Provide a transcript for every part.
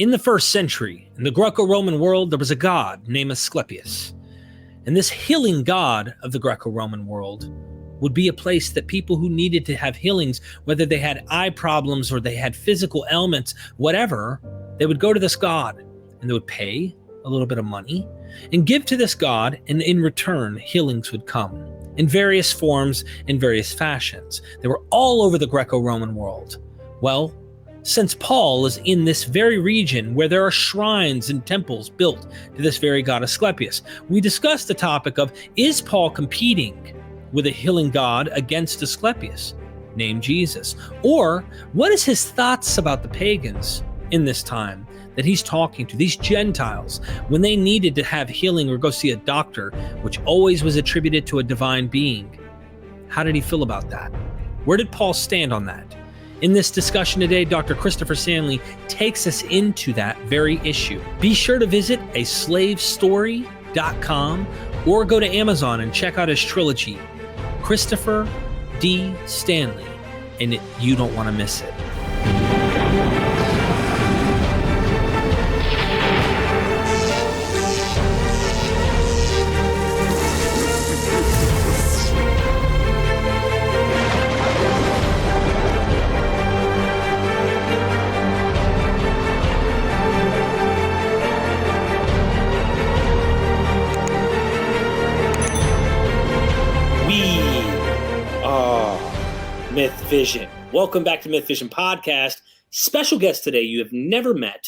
In the first century, in the Greco-Roman world, there was a god named Asclepius. And this healing god of the Greco-Roman world would be a place that people who needed to have healings, whether they had eye problems or they had physical ailments, whatever, they would go to this god and they would pay a little bit of money and give to this god, and in return, healings would come in various forms, in various fashions. They were all over the Greco-Roman world. Well, since Paul is in this very region where there are shrines and temples built to this very god Asclepius, we discussed the topic of, is Paul competing with a healing god against Asclepius, named Jesus? Or what is his thoughts about the pagans in this time that he's talking to, these Gentiles, when they needed to have healing or go see a doctor, which always was attributed to a divine being? How did he feel about that? Where did Paul stand on that? In this discussion today, Dr. Christopher Stanley takes us into that very issue. Be sure to visit aslavestory.com or go to Amazon and check out his trilogy, Christopher D. Stanley, and you don't want to miss it. MythVision. Welcome back to MythVision Podcast. Special guest today you have never met,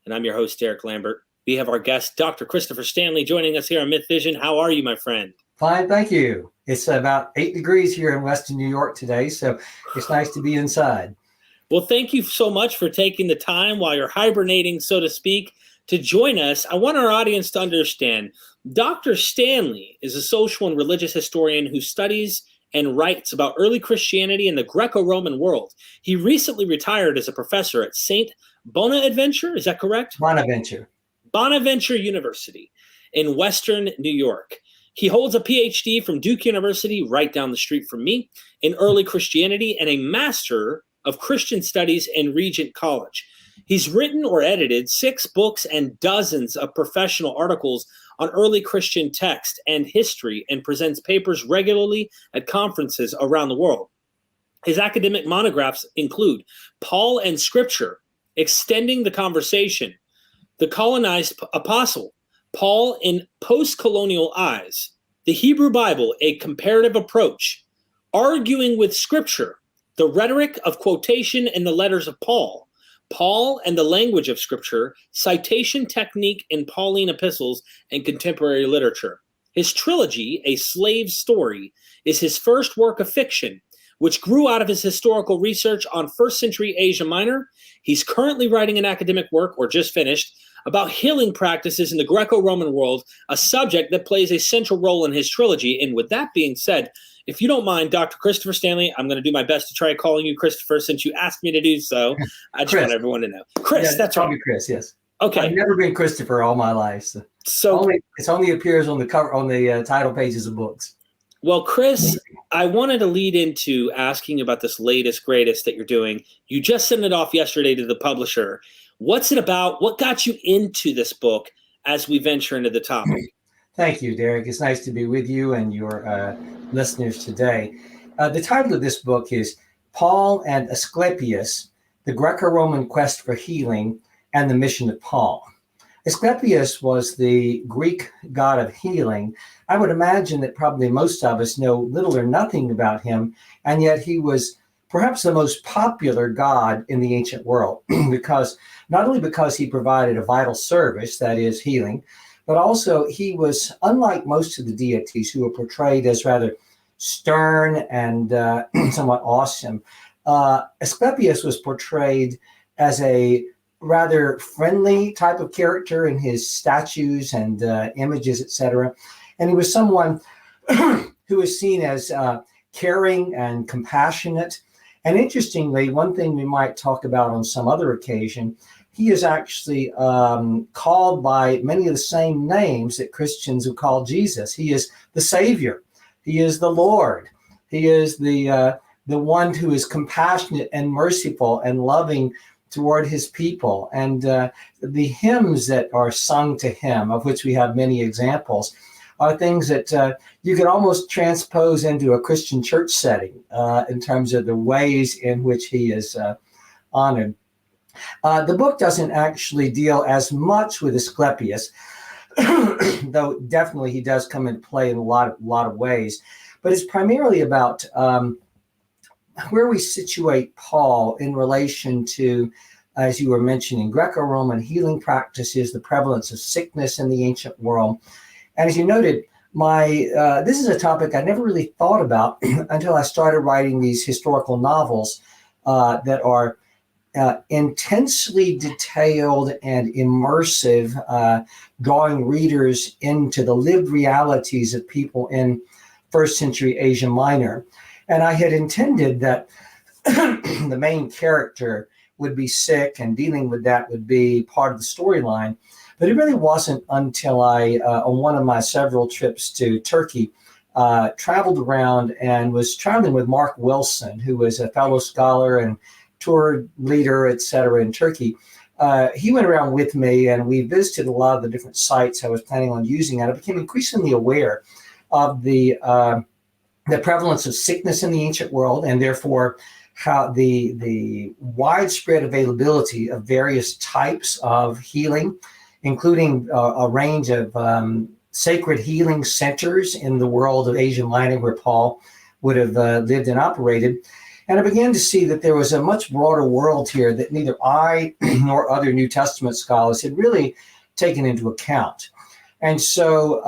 and I'm your host, Derek Lambert. We have our guest, Dr. Christopher Stanley, joining us here on MythVision. How are you, my friend? Fine, thank you. It's about 8 degrees here in Western New York today, so it's nice to be inside. Well, thank you so much for taking the time while you're hibernating, so to speak, to join us. I want our audience to understand Dr. Stanley is a social and religious historian who studies and writes about early Christianity in the Greco-Roman world. He recently retired as a professor at St. Bonaventure, is that correct? Bonaventure University in Western New York. He holds a PhD from Duke University, right down the street from me, in early Christianity, and a Master of Christian Studies in Regent College. He's written or edited 6 books and dozens of professional articles on early Christian text and history, and presents papers regularly at conferences around the world. His academic monographs include Paul and Scripture, Extending the Conversation, The Colonized Apostle, Paul in Post-Colonial Eyes, The Hebrew Bible, A Comparative Approach, Arguing with Scripture, The Rhetoric of Quotation in the Letters of Paul, Paul and the Language of Scripture, Citation Technique in Pauline Epistles and Contemporary Literature. His trilogy, A Slave Story, is his first work of fiction, which grew out of his historical research on first century Asia Minor. He's currently writing an academic work, or just finished, about healing practices in the Greco-Roman world, a subject that plays a central role in his trilogy. And with that being said, if you don't mind, Dr. Christopher Stanley, I'm going to do my best to try calling you Christopher since you asked me to do so. I just want everyone to know. Chris, that's right. Chris, yes. Okay. I've never been Christopher all my life. So it only appears on the cover, on the title pages of books. Well, Chris, I wanted to lead into asking about this latest, greatest that you're doing. You just sent it off yesterday to the publisher. What's it about? What got you into this book as we venture into the topic? Thank you, Derek. It's nice to be with you and your listeners today. The title of this book is Paul and Asclepius, the Greco-Roman Quest for Healing and the Mission of Paul. Asclepius was the Greek god of healing. I would imagine that probably most of us know little or nothing about him, and yet he was perhaps the most popular god in the ancient world, because not only because he provided a vital service, that is healing, but also he was, unlike most of the deities who were portrayed as rather stern and somewhat awesome, Asclepius was portrayed as a rather friendly type of character in his statues and images, etc. And he was someone who was seen as caring and compassionate. And interestingly, one thing we might talk about on some other occasion, he is actually called by many of the same names that Christians would call Jesus. He is the Savior. He is the Lord. He is the one who is compassionate and merciful and loving toward his people. And the hymns that are sung to him, of which we have many examples, are things that you could almost transpose into a Christian church setting in terms of the ways in which he is honored. The book doesn't actually deal as much with Asclepius, though definitely he does come into play in a lot of ways. But it's primarily about where we situate Paul in relation to, as you were mentioning, Greco-Roman healing practices, the prevalence of sickness in the ancient world. And as you noted, this is a topic I never really thought about until I started writing these historical novels that are intensely detailed and immersive, drawing readers into the lived realities of people in first century Asia Minor. And I had intended that the main character would be sick and dealing with that would be part of the storyline. But it really wasn't until I, on one of my several trips to Turkey, traveled around and was traveling with Mark Wilson, who was a fellow scholar and tour leader, et cetera, in Turkey. He went around with me and we visited a lot of the different sites I was planning on using. And I became increasingly aware of the prevalence of sickness in the ancient world, and therefore how the widespread availability of various types of healing, including a range of sacred healing centers in the world of Asia Minor where Paul would have lived and operated. And I began to see that there was a much broader world here that neither I nor other New Testament scholars had really taken into account. And so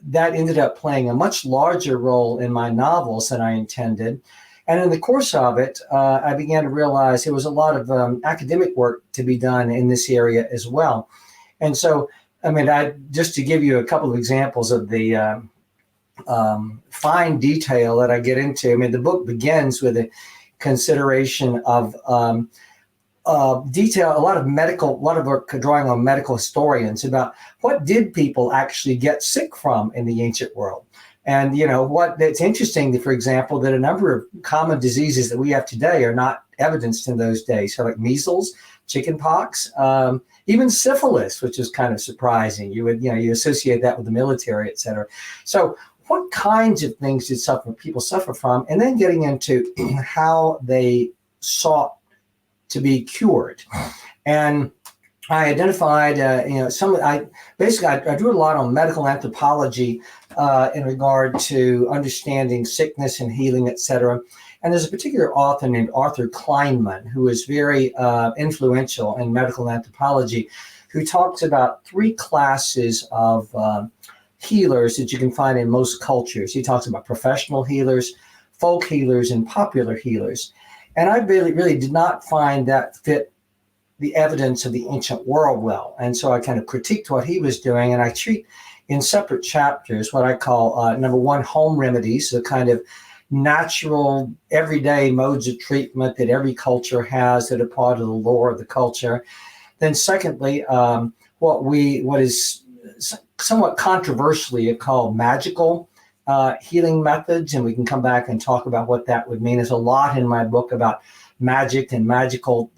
that ended up playing a much larger role in my novels than I intended. And in the course of it, I began to realize there was a lot of academic work to be done in this area as well. And so, I mean, just to give you a couple of examples of the fine detail that I get into, I mean, the book begins with a consideration of detail, a lot of work drawing on medical historians about what did people actually get sick from in the ancient world. And, you know, it's interesting, for example, that a number of common diseases that we have today are not evidenced in those days. So like measles, chickenpox, even syphilis, which is kind of surprising. You associate that with the military, et cetera. So what kinds of things did people suffer from? And then getting into how they sought to be cured. And I identified, I drew a lot on medical anthropology in regard to understanding sickness and healing, et cetera. And there's a particular author named Arthur Kleinman, who is very influential in medical anthropology, who talks about three classes of healers that you can find in most cultures. He talks about professional healers, folk healers, and popular healers. And I really did not find that fit the evidence of the ancient world well. And so I kind of critiqued what he was doing, and I treat in separate chapters what I call, number one, home remedies, the kind of natural, everyday modes of treatment that every culture has that are part of the lore of the culture. Then secondly, what is somewhat controversially called magical healing methods, and we can come back and talk about what that would mean. There's a lot in my book about magic and magical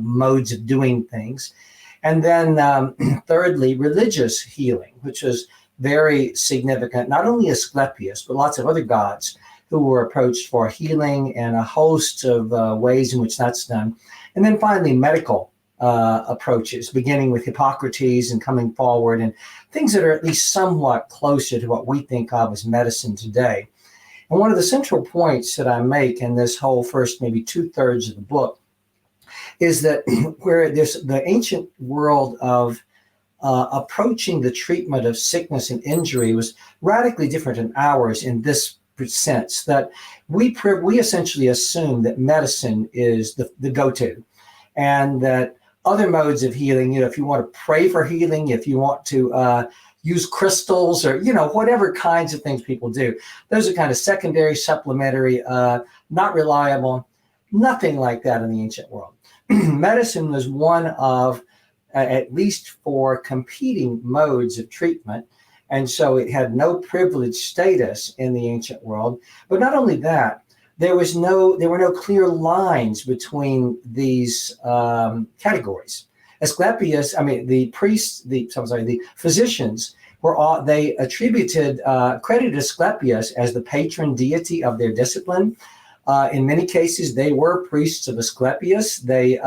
modes of doing things. And then thirdly, religious healing, which was very significant, not only Asclepius, but lots of other gods who were approached for healing and a host of ways in which that's done. And then finally, medical approaches, beginning with Hippocrates and coming forward, and things that are at least somewhat closer to what we think of as medicine today. And one of the central points that I make in this whole first maybe 2/3 of the book is that where the ancient world of approaching the treatment of sickness and injury was radically different than ours in this sense, that we essentially assume that medicine is the go-to, and that other modes of healing, if you want to pray for healing, if you want to use crystals or, whatever kinds of things people do, those are kind of secondary, supplementary, not reliable, nothing like that in the ancient world. Medicine was one of at least 4 competing modes of treatment. And so it had no privileged status in the ancient world. But not only that, there were no clear lines between these categories. Asclepius, the physicians they credited Asclepius as the patron deity of their discipline. In many cases, they were priests of Asclepius. They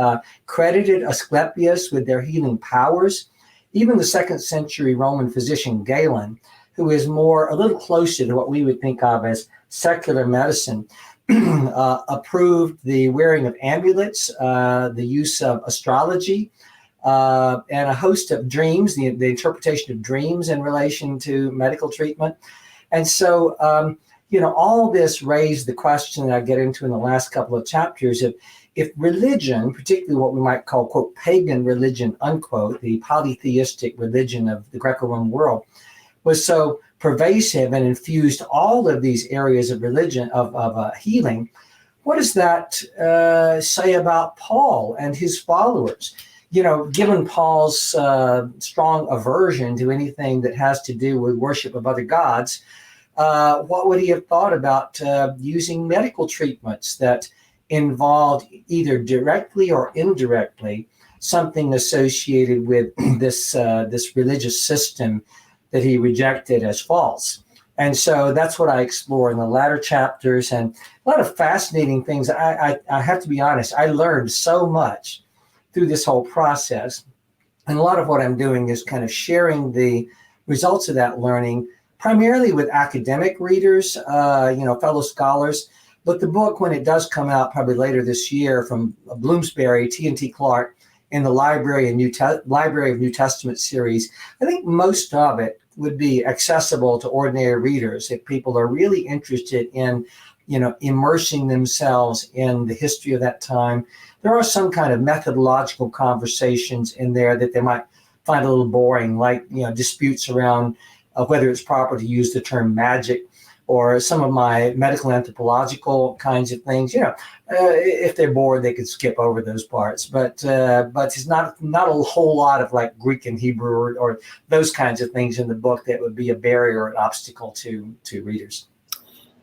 credited Asclepius with their healing powers. Even the 2nd century Roman physician Galen, who is a little closer to what we would think of as secular medicine, approved the wearing of amulets, the use of astrology, and a host of dreams, the interpretation of dreams in relation to medical treatment. And so, all this raised the question that I get into in the last couple of chapters of if religion, particularly what we might call, quote, pagan religion, unquote, the polytheistic religion of the Greco-Roman world, was so pervasive and infused all of these areas of religion, of healing, what does that say about Paul and his followers? Given Paul's strong aversion to anything that has to do with worship of other gods, what would he have thought about using medical treatments that involved either directly or indirectly something associated with this religious system that he rejected as false? And so that's what I explore in the latter chapters, and a lot of fascinating things. I have to be honest, I learned so much through this whole process. And a lot of what I'm doing is kind of sharing the results of that learning, primarily with academic readers, fellow scholars. But the book, when it does come out probably later this year from Bloomsbury, T&T Clark, in the Library of New Testament series, I think most of it would be accessible to ordinary readers if people are really interested in, immersing themselves in the history of that time. There are some kind of methodological conversations in there that they might find a little boring, like, disputes around whether it's proper to use the term magic, or some of my medical anthropological kinds of things. If they're bored, they could skip over those parts. But it's not a whole lot of like Greek and Hebrew or those kinds of things in the book that would be a barrier or an obstacle to readers.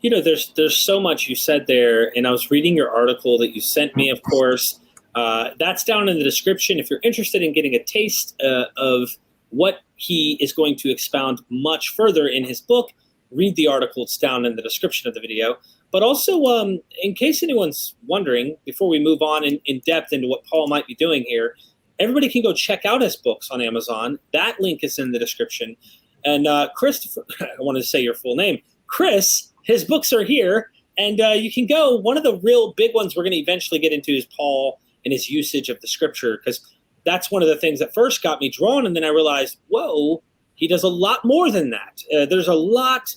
There's so much you said there, and I was reading your article that you sent me, of course. That's down in the description. If you're interested in getting a taste of what he is going to expound much further in his book, read the article. It's down in the description of the video. But also, in case anyone's wondering, before we move on in depth into what Paul might be doing here, everybody can go check out his books on Amazon. That link is in the description. And Christopher, I wanted to say your full name, Chris, his books are here. And you can go. One of the real big ones we're going to eventually get into is Paul and his usage of the scripture, because that's one of the things that first got me drawn. And then I realized, whoa, he does a lot more than that. There's a lot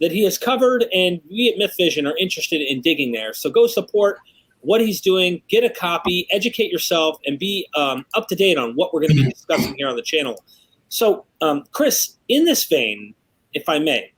that he has covered, and we at MythVision are interested in digging there. So go support what he's doing, get a copy, educate yourself, and be up to date on what we're going to be discussing here on the channel. So, Chris, in this vein, if I may,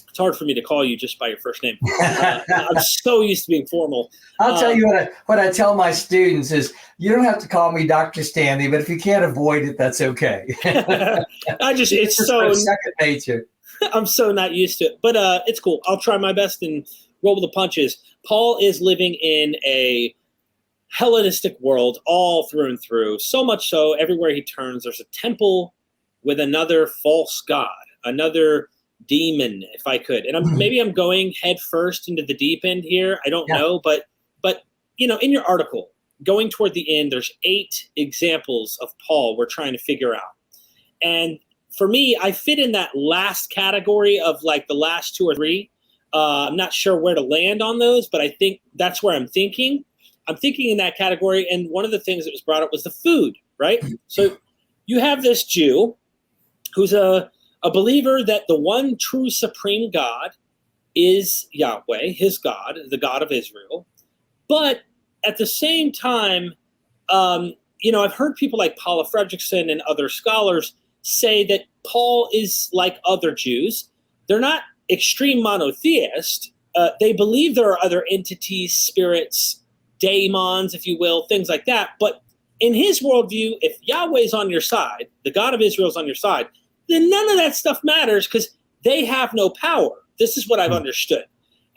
it's hard for me to call you just by your first name. I'm so used to being formal. I'll tell you what I tell my students is, you don't have to call me Dr. Stanley, but if you can't avoid it, that's okay. It's so second nature. I'm so not used to it, but it's cool. I'll try my best and roll with the punches. Paul is living in a Hellenistic world all through and through. So much so, everywhere he turns, there's a temple with another false god, another demon, if I could. And maybe I'm going head first into the deep end here. I don't know, but in your article, going toward the end, there's 8 examples of Paul we're trying to figure out. And for me, I fit in that last category of like the last 2 or 3. I'm not sure where to land on those, but I think that's where I'm thinking. I'm thinking in that category. And one of the things that was brought up was the food, right? So you have this Jew who's a believer that the one true supreme God is Yahweh, his God, the God of Israel. But at the same time, I've heard people like Paula Fredrickson and other scholars say that Paul is like other Jews. They're not extreme monotheist. They believe there are other entities, spirits, daemons, if you will, things like that. But in his worldview, if Yahweh's on your side, the God of Israel's on your side, then none of that stuff matters because they have no power. This is what I've understood.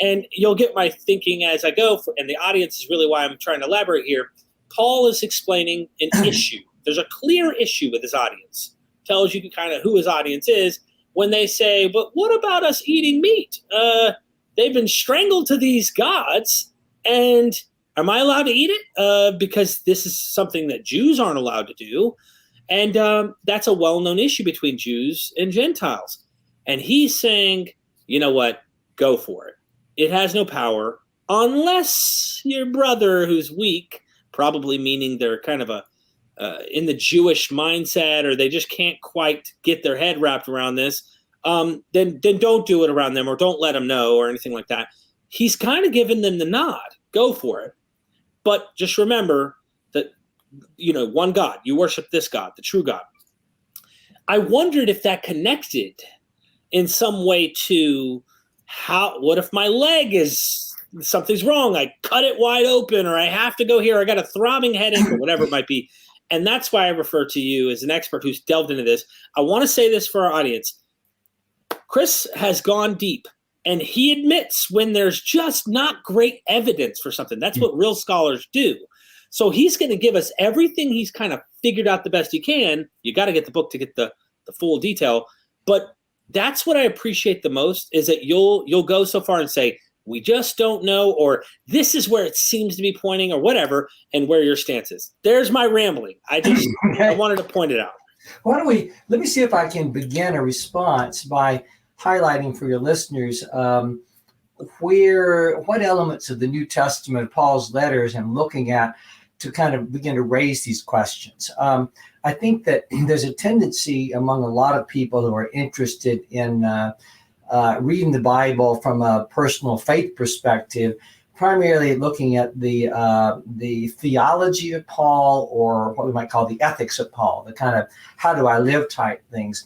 And you'll get my thinking as I go, and the audience is really why I'm trying to elaborate here. Paul is explaining an issue. There's a clear issue with his audience. Tells you kind of who his audience is when they say, but what about us eating meat? They've been strangled to these gods, and am I allowed to eat it? Because this is something that Jews aren't allowed to do. And that's a well-known issue between Jews and Gentiles. And he's saying, you know what? Go for it. It has no power unless your brother who's weak, probably meaning they're kind of in the Jewish mindset, or they just can't quite get their head wrapped around this, then don't do it around them, or don't let them know, or anything like that. He's kind of giving them the nod. Go for it. But just remember that, one God, you worship this God, the true God. I wondered if that connected in some way to what if my leg something's wrong? I cut it wide open, or I have to go here. I got a throbbing headache, or whatever it might be. And that's why I refer to you as an expert who's delved into this. I want to say this for our audience. Chris has gone deep, and he admits when there's just not great evidence for something. That's what real scholars do. So he's going to give us everything he's kind of figured out the best he can. You got to get the book to get the full detail. But that's what I appreciate the most, is that you'll go so far and say, we just don't know, or this is where it seems to be pointing, or whatever, and where your stance is. There's my rambling. Okay. I wanted to point it out. Let me see if I can begin a response by highlighting for your listeners what elements of the New Testament, Paul's letters, I'm looking at to kind of begin to raise these questions. I think that there's a tendency among a lot of people who are interested in reading the Bible from a personal faith perspective, primarily looking at the theology of Paul, or what we might call the ethics of Paul, the kind of how do I live type things.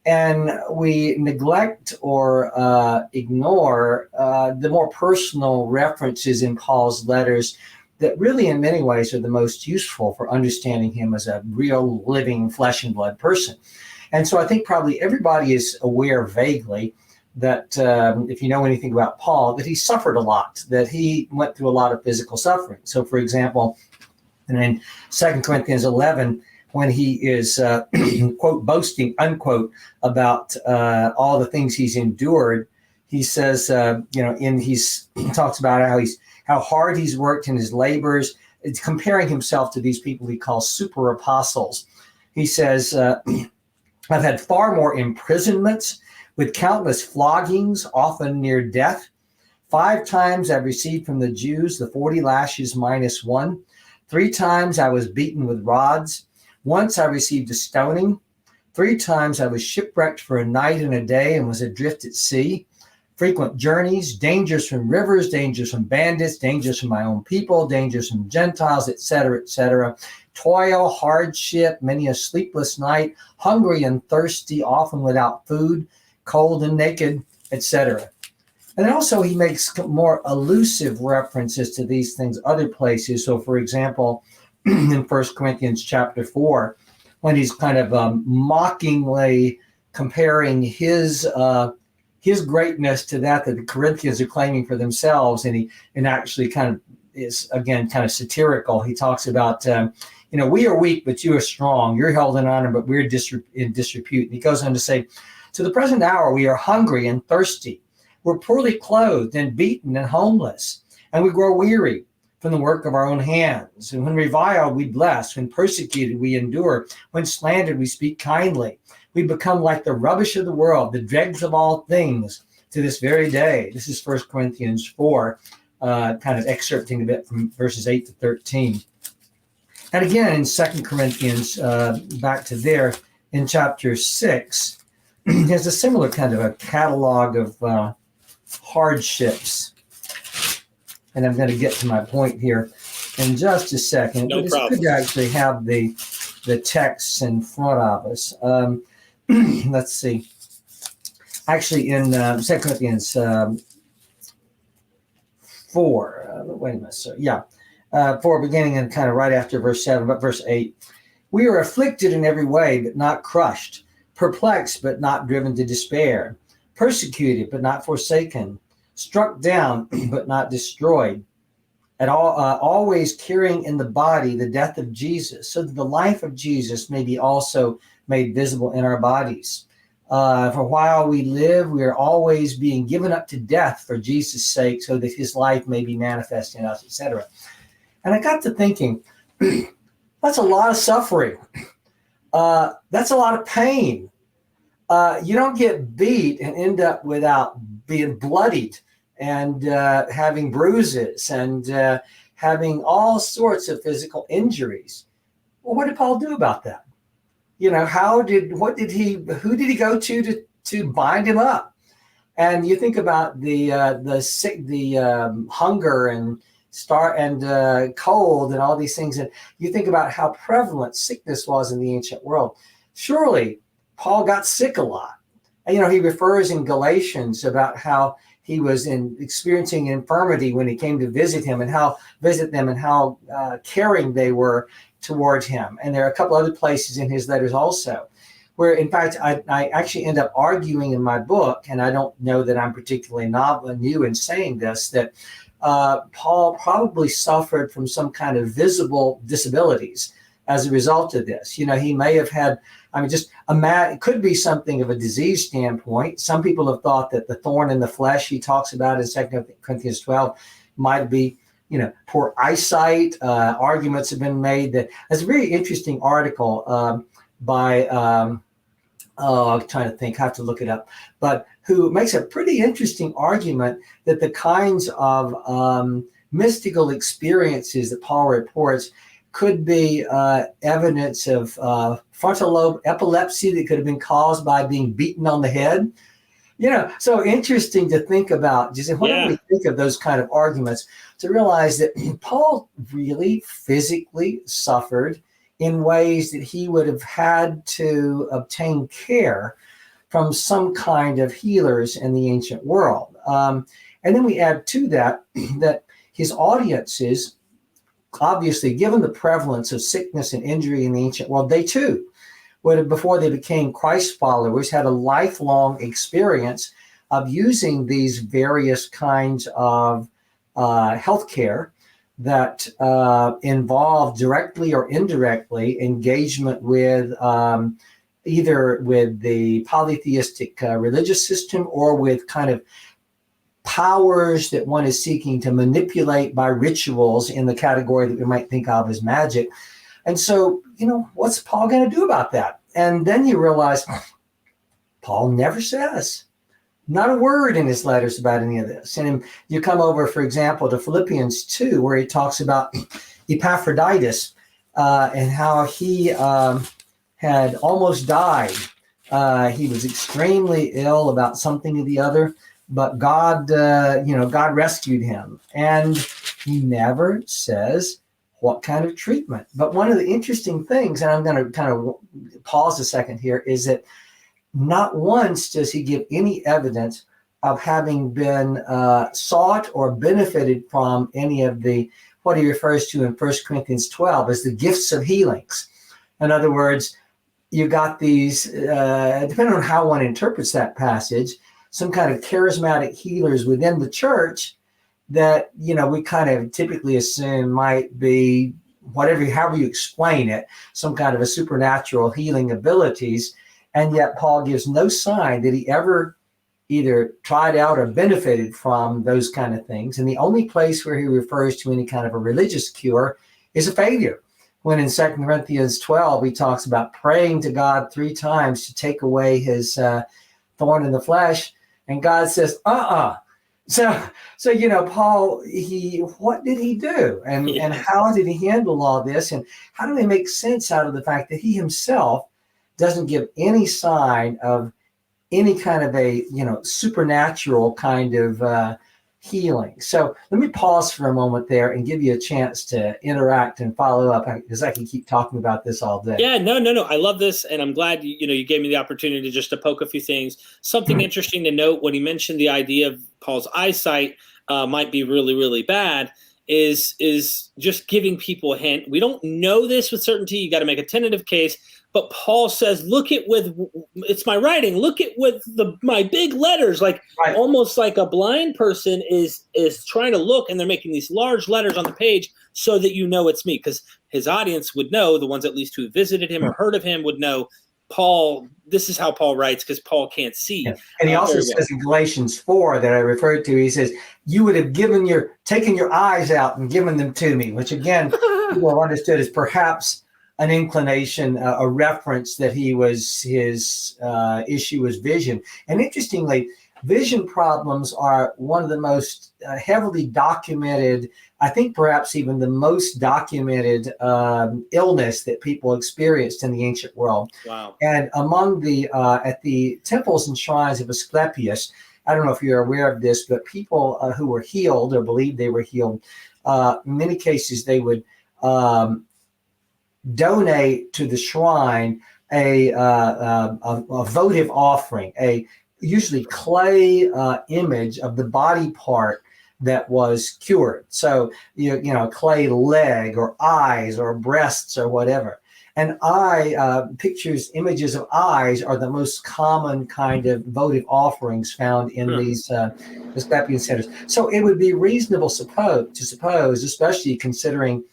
And we neglect or ignore the more personal references in Paul's letters that really in many ways are the most useful for understanding him as a real living flesh and blood person. And so I think probably everybody is aware vaguely that if you know anything about Paul, that he suffered a lot, that he went through a lot of physical suffering. So for example, in 2 Corinthians 11, when he is, quote, boasting, unquote, about all the things he's endured, he says, he talks about how hard he's worked in his labors. It's comparing himself to these people he calls super apostles. He says, I've had far more imprisonments with countless floggings, often near death. 5 times I've received from the Jews the 40 lashes minus 1. 3 times I was beaten with rods. Once I received a stoning. 3 times I was shipwrecked for a night and a day and was adrift at sea. Frequent journeys, dangers from rivers, dangers from bandits, dangers from my own people, dangers from Gentiles, etc., etc. Toil, hardship, many a sleepless night, hungry and thirsty, often without food, cold and naked, etc. And also he makes more elusive references to these things other places. So for example, in 1 Corinthians chapter 4, when he's kind of mockingly comparing his greatness to that the Corinthians are claiming for themselves, and actually kind of is again kind of satirical. He talks about we are weak, but you are strong. You're held in honor, but we're in disrepute. And he goes on to say, to the present hour we are hungry and thirsty. We're poorly clothed and beaten and homeless, and we grow weary from the work of our own hands. And when reviled, we bless. When persecuted, we endure. When slandered, we speak kindly. We become like the rubbish of the world, the dregs of all things to this very day. This is 1 Corinthians 4, kind of excerpting a bit from verses 8 to 13. And again, in 2 Corinthians, back to there, in chapter 6, there's a similar kind of a catalog of hardships. And I'm going to get to my point here in just a second. No but it's problem. good to actually have the texts in front of us. Let's see. Actually, in 2 Corinthians 4, wait a minute. So, 4, beginning and kind of right after verse 7, but verse 8. We are afflicted in every way, but not crushed, perplexed, but not driven to despair, persecuted, but not forsaken, struck down but not destroyed, at all, always carrying in the body the death of Jesus, so that the life of Jesus may be also made visible in our bodies. For while we live, we are always being given up to death for Jesus' sake, so that his life may be manifest in us, etc. And I got to thinking, that's a lot of suffering. That's a lot of pain. You don't get beat and end up without being bloodied and having bruises and having all sorts of physical injuries. Well, what did Paul do about that? You know, who did he go to bind him up? And you think about the hunger and cold and all these things, and you think about how prevalent sickness was in the ancient world. Surely Paul got sick a lot. And, you know, he refers in Galatians about how he was experiencing infirmity when he came to visit them and how caring they were towards him. And there are a couple other places in his letters also where, in fact, I actually end up arguing in my book, and I don't know that I'm particularly new in saying this, that Paul probably suffered from some kind of visible disabilities as a result of this. You know, he may have had, it could be something of a disease standpoint. Some people have thought that the thorn in the flesh he talks about in 2 Corinthians 12 might be, you know, poor eyesight. Arguments have been made that. There's a very interesting article by, I'm trying to think, I have to look it up, but who makes a pretty interesting argument that the kinds of mystical experiences that Paul reports could be evidence of frontal lobe epilepsy that could have been caused by being beaten on the head. You know, so interesting to think about. Just whenever we think of those kind of arguments, to realize that Paul really physically suffered in ways that he would have had to obtain care from some kind of healers in the ancient world. And then we add to that that his audiences, obviously, given the prevalence of sickness and injury in the ancient world, they too would have, before they became Christ followers, had a lifelong experience of using these various kinds of healthcare that involve directly or indirectly engagement with either with the polytheistic religious system or with kind of powers that one is seeking to manipulate by rituals in the category that we might think of as magic. And so, you know, what's Paul going to do about that? And then you realize Paul never says, not a word in his letters about any of this. And you come over, for example, to Philippians 2, where he talks about Epaphroditus and how he had almost died. He was extremely ill about something or the other, but God, God rescued him. And he never says what kind of treatment. But one of the interesting things, and I'm going to kind of pause a second here, is that not once does he give any evidence of having been sought or benefited from any of the, what he refers to in 1 Corinthians 12 as the gifts of healings. In other words, you got these, depending on how one interprets that passage, some kind of charismatic healers within the church that, you know, we kind of typically assume might be however you explain it, some kind of a supernatural healing abilities. And yet Paul gives no sign that he ever either tried out or benefited from those kind of things. And the only place where he refers to any kind of a religious cure is a failure. When in 2 Corinthians 12, he talks about praying to God 3 times to take away his thorn in the flesh. And God says, So you know, Paul, what did he do? And how did he handle all this? And how do we make sense out of the fact that he himself doesn't give any sign of any kind of a, you know, supernatural kind of healing? So let me pause for a moment there and give you a chance to interact and follow up, because I can keep talking about this all day. Yeah, no. I love this, and I'm glad you gave me the opportunity just to poke a few things. Something interesting to note when he mentioned the idea of Paul's eyesight might be really, really bad is just giving people a hint. We don't know this with certainty. You got to make a tentative case, but Paul says, look it with, it's my writing, look it with my big letters, like Right. almost like a blind person is trying to look, and they're making these large letters on the page so that you know it's me, because his audience would know, the ones at least who visited him or heard of him would know, Paul, this is how Paul writes, because Paul can't see. Yeah. And he also says in Galatians 4 that I referred to, he says, you would have taken your eyes out and given them to me, which again, people have understood as perhaps an inclination, a reference that his issue was vision. And interestingly, vision problems are one of the most heavily documented, I think perhaps even the most documented illness that people experienced in the ancient world. Wow. And among at the temples and shrines of Asclepius, I don't know if you're aware of this, but people who were healed or believed they were healed, in many cases they would donate to the shrine a votive offering, a usually clay image of the body part that was cured. So, you know, clay leg or eyes or breasts or whatever. And pictures, images of eyes are the most common kind of votive offerings found in these Asclepian centers. So it would be reasonable to suppose, especially considering,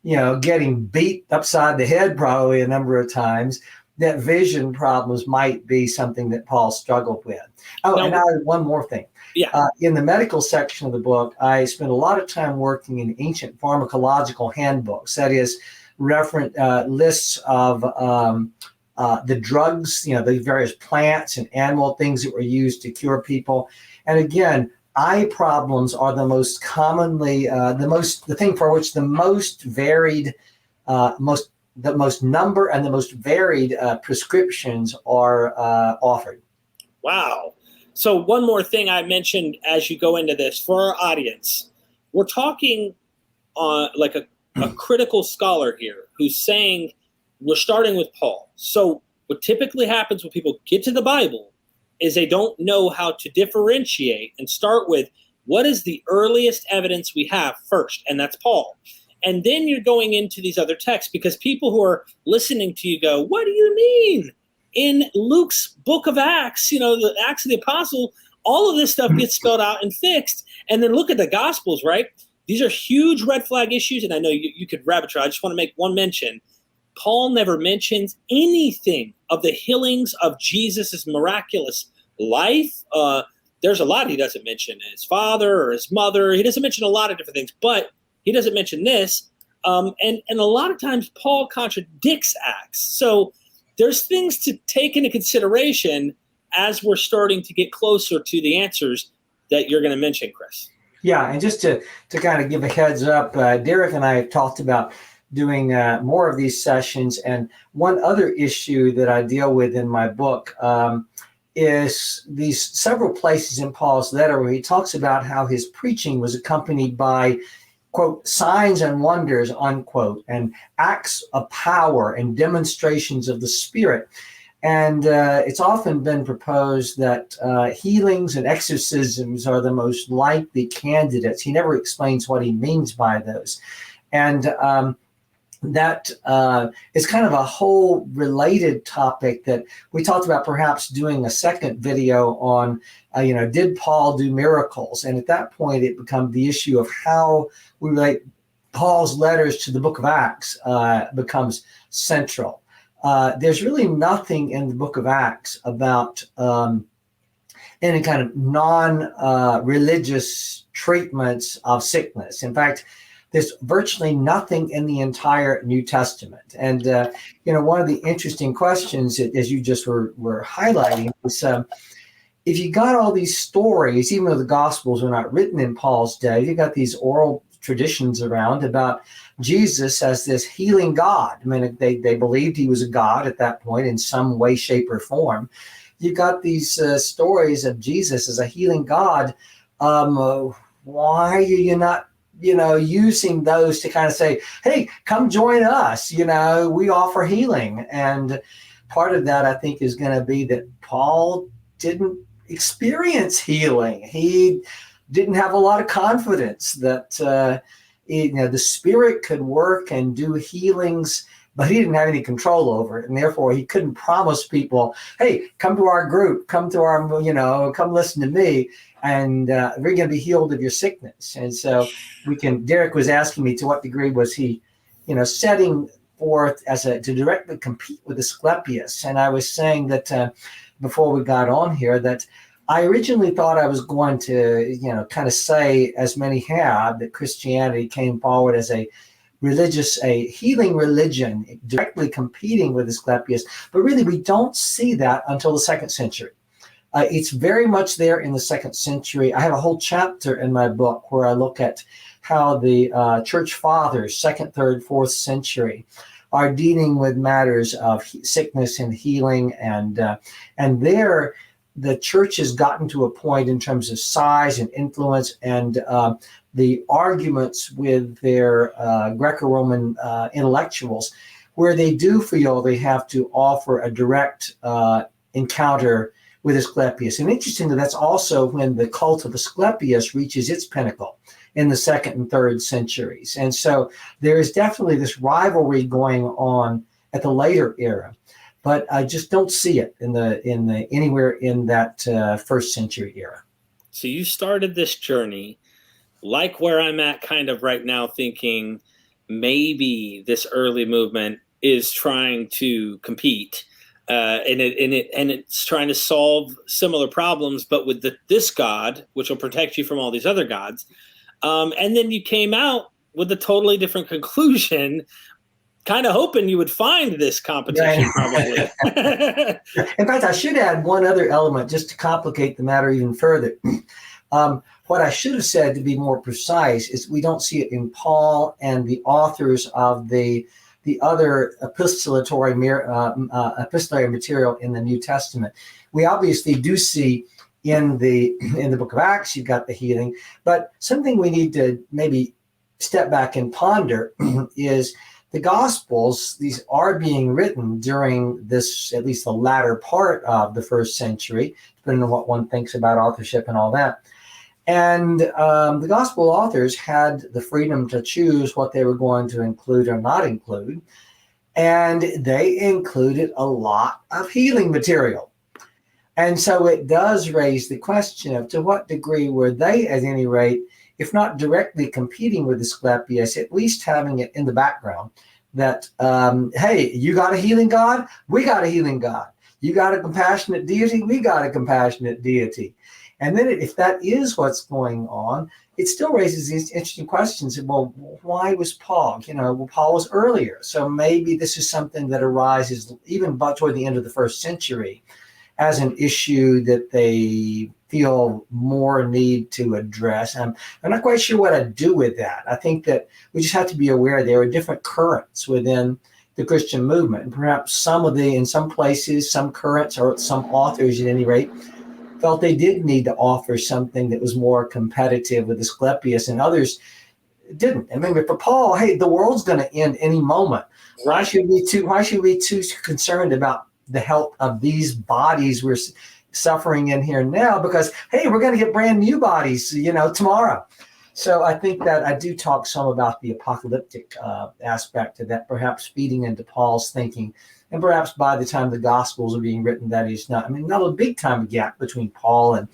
you know, getting beat upside the head probably a number of times, that vision problems might be something that Paul struggled with. Oh, and now one more thing. Yeah. In the medical section of the book, I spent a lot of time working in ancient pharmacological handbooks. That is, referent lists of the drugs, you know, the various plants and animal things that were used to cure people. And again, eye problems are the most commonly, the thing for which the most varied, the most number and the most varied prescriptions are offered. Wow. So one more thing I mentioned as you go into this for our audience, we're talking like a critical scholar here who's saying we're starting with Paul. So what typically happens when people get to the Bible is they don't know how to differentiate and start with what is the earliest evidence we have first, and that's Paul. And then you're going into these other texts, because people who are listening to you go, what do you mean? In Luke's book of Acts, you know, the Acts of the Apostle, all of this stuff gets spelled out and fixed. And then look at the Gospels, right? These are huge red flag issues. And I know you could rabbit trail. I just want to make one mention. Paul never mentions anything of the healings of Jesus' miraculous life. There's a lot he doesn't mention. His father or his mother. He doesn't mention a lot of different things, but he doesn't mention this. And a lot of times Paul contradicts Acts. So there's things to take into consideration as we're starting to get closer to the answers that you're going to mention, Chris. Yeah, and just to kind of give a heads up, Derek and I have talked about doing more of these sessions. And one other issue that I deal with in my book is these several places in Paul's letter where he talks about how his preaching was accompanied by, quote, signs and wonders, unquote, and acts of power and demonstrations of the Spirit. And it's often been proposed that healings and exorcisms are the most likely candidates. He never explains what he means by those. And that is kind of a whole related topic that we talked about perhaps doing a second video on, did Paul do miracles? And at that point, it becomes the issue of how we relate Paul's letters to the book of Acts becomes central. There's really nothing in the book of Acts about any kind of non-religious treatments of sickness. In fact, there's virtually nothing in the entire New Testament. And, one of the interesting questions, as you just were highlighting, is if you got all these stories, even though the Gospels were not written in Paul's day, you got these oral traditions around about Jesus as this healing God. I mean, they believed he was a God at that point in some way, shape, or form. You got these stories of Jesus as a healing God. Why are you not, using those to kind of say, hey, come join us, we offer healing? And part of that, I think, is going to be that Paul didn't experience healing. He didn't have a lot of confidence that, the Spirit could work and do healings but he didn't have any control over it. And therefore he couldn't promise people, hey, come to our group, come to our, come listen to me, and we're going to be healed of your sickness. And so Derek was asking me to what degree was he, setting forth to directly compete with Asclepius. And I was saying that before we got on here, that I originally thought I was going to, kind of say, as many have, that Christianity came forward as a healing religion, directly competing with Asclepius. But really, we don't see that until the 2nd century. It's very much there in the 2nd century. I have a whole chapter in my book where I look at how the church fathers, 2nd, 3rd, 4th century, are dealing with matters of sickness and healing, and there the church has gotten to a point in terms of size and influence, and the arguments with their Greco-Roman intellectuals, where they do feel they have to offer a direct encounter with Asclepius. And interestingly, that's also when the cult of Asclepius reaches its pinnacle in the 2nd and 3rd centuries. And so there is definitely this rivalry going on at the later era, but I just don't see it in the anywhere in that 1st century era. So you started this journey, like where I'm at kind of right now, thinking maybe this early movement is trying to compete, and it's trying to solve similar problems, but with this God, which will protect you from all these other gods. And then you came out with a totally different conclusion, kind of hoping you would find this competition, probably. In fact, I should add one other element just to complicate the matter even further. What I should have said, to be more precise, is we don't see it in Paul and the authors of the other epistolary material in the New Testament. We obviously do see in the book of Acts, you've got the healing, but something we need to maybe step back and ponder is the Gospels. These are being written during this, at least the latter part of the 1st century, depending on what one thinks about authorship and all that. And the Gospel authors had the freedom to choose what they were going to include or not include, and they included a lot of healing material. And so it does raise the question of to what degree were they, at any rate, if not directly competing with Asclepius, at least having it in the background that, hey, you got a healing God? We got a healing God. You got a compassionate deity? We got a compassionate deity. And then if that is what's going on, it still raises these interesting questions. Well, why was Paul? Paul was earlier. So maybe this is something that arises even about toward the end of the 1st century as an issue that they feel more need to address. I'm not quite sure what I'd do with that. I think that we just have to be aware there are different currents within the Christian movement. And perhaps in some places, some currents or some authors at any rate, felt they did need to offer something that was more competitive with Asclepius, and others didn't. I mean, for Paul, hey, the world's going to end any moment. Why should we be too concerned about the health of these bodies we're suffering in here now? Because, hey, we're going to get brand new bodies, tomorrow. So I think that I do talk some about the apocalyptic aspect of that, perhaps feeding into Paul's thinking. And perhaps by the time the Gospels are being written, that is not a big time gap between Paul and,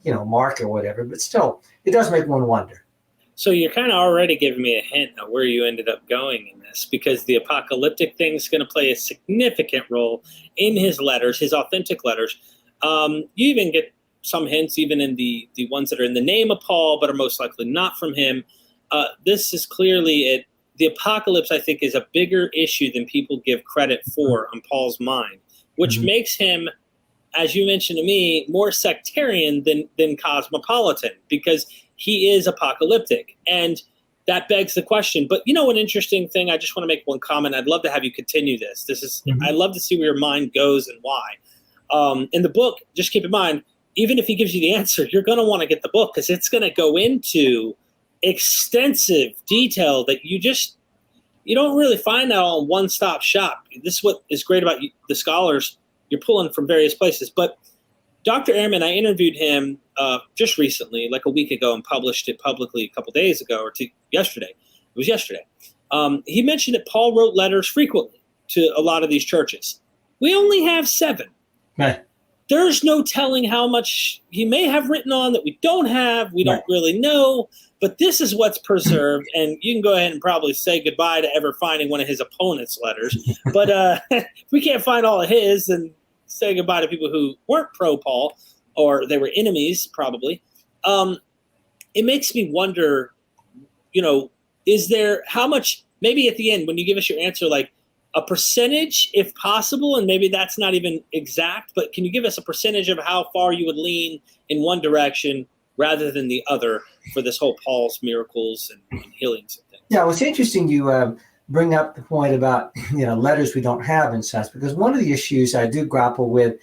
Mark or whatever, but still, it does make one wonder. So you're kind of already giving me a hint of where you ended up going in this, because the apocalyptic thing is going to play a significant role in his letters, his authentic letters. You even get some hints even in the ones that are in the name of Paul, but are most likely not from him. This is clearly it. The apocalypse, I think, is a bigger issue than people give credit for on Paul's mind, which makes him, as you mentioned to me, more sectarian than cosmopolitan, because he is apocalyptic. And that begs the question. But an interesting thing, I just want to make one comment. I'd love to have you continue this. I'd love to see where your mind goes and why. In the book, just keep in mind, even if he gives you the answer, you're going to want to get the book, because it's going to go into extensive detail that you don't really find that on one-stop shop. This is what is great about the scholars. You're pulling from various places. But Dr. Ehrman, I interviewed him just recently, like a week ago, and published it publicly a couple days ago, yesterday. It was yesterday. He mentioned that Paul wrote letters frequently. to a lot of these churches. We only have 7. Right. There's no telling how much he may have written on that we don't have. We don't really know. But this is what's preserved, and you can go ahead and probably say goodbye to ever finding one of his opponent's letters. But if we can't find all of his, then say goodbye to people who weren't pro-Paul, or they were enemies, probably. It makes me wonder, is there how much, maybe at the end when you give us your answer, like a percentage if possible, and maybe that's not even exact, but can you give us a percentage of how far you would lean in one direction rather than the other for this whole Paul's miracles and healings and things? Yeah, well, it's interesting you bring up the point about letters we don't have and such, because one of the issues I do grapple with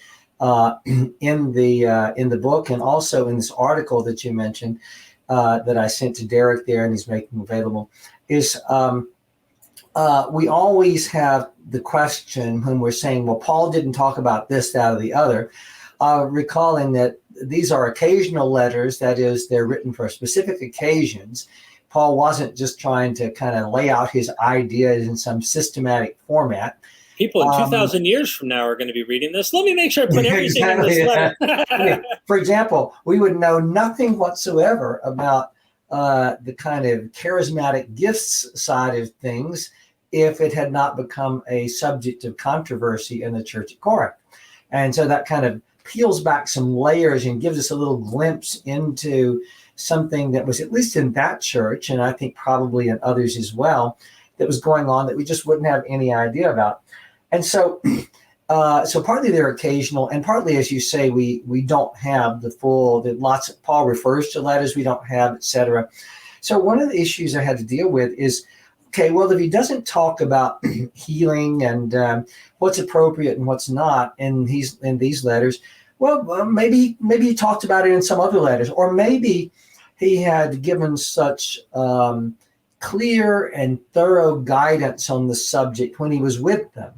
in the book, and also in this article that you mentioned that I sent to Derek there, and he's making available, is we always have the question when we're saying, well, Paul didn't talk about this, that, or the other, recalling that these are occasional letters, that is, they're written for specific occasions. Paul wasn't just trying to kind of lay out his ideas in some systematic format. People in 2,000 years from now are going to be reading this. Let me make sure I put everything in this letter. For example, we would know nothing whatsoever about the kind of charismatic gifts side of things if it had not become a subject of controversy in the church at Corinth. And so that kind of peels back some layers and gives us a little glimpse into something that was, at least in that church, and I think probably in others as well, that was going on that we just wouldn't have any idea about. And so partly they're occasional, and partly, as you say, we don't have the full, lots of, Paul refers to letters we don't have, etc. So one of the issues I had to deal with is, okay, well, if he doesn't talk about healing and what's appropriate and what's not in these letters, well, maybe he talked about it in some other letters, or maybe he had given such clear and thorough guidance on the subject when he was with them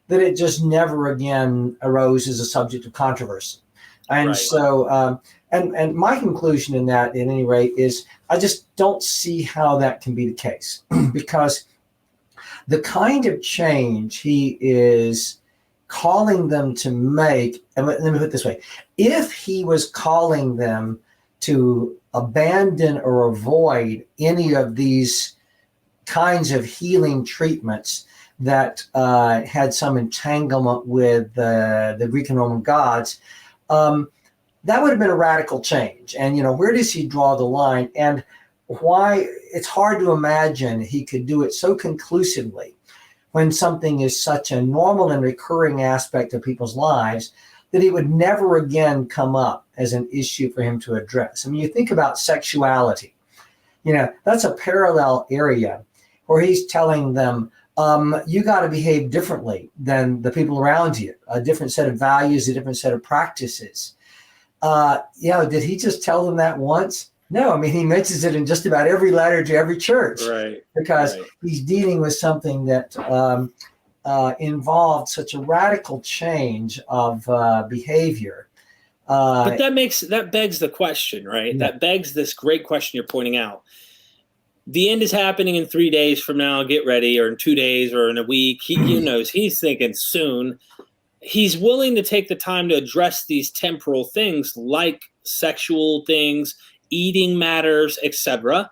that it just never again arose as a subject of controversy. And right. So, and my conclusion in that, at any rate, is I just don't see how that can be the case, because the kind of change he is calling them to make, and let me put it this way, if he was calling them to abandon or avoid any of these kinds of healing treatments that had some entanglement with the Greco-Roman gods, that would have been a radical change. And, where does he draw the line? And why? It's hard to imagine he could do it so conclusively when something is such a normal and recurring aspect of people's lives that it would never again come up as an issue for him to address. I mean, you think about sexuality, that's a parallel area where he's telling them, you got to behave differently than the people around you, a different set of values, a different set of practices. Did he just tell them that once? No, I mean, he mentions it in just about every letter to every church, right? Because he's dealing with something that involved such a radical change of behavior. But that begs the question, right? Yeah. That begs this great question you're pointing out. The end is happening in 3 days from now. Get ready, or in 2 days, or in a week. He knows. He's thinking soon. He's willing to take the time to address these temporal things like sexual things, eating matters, etc.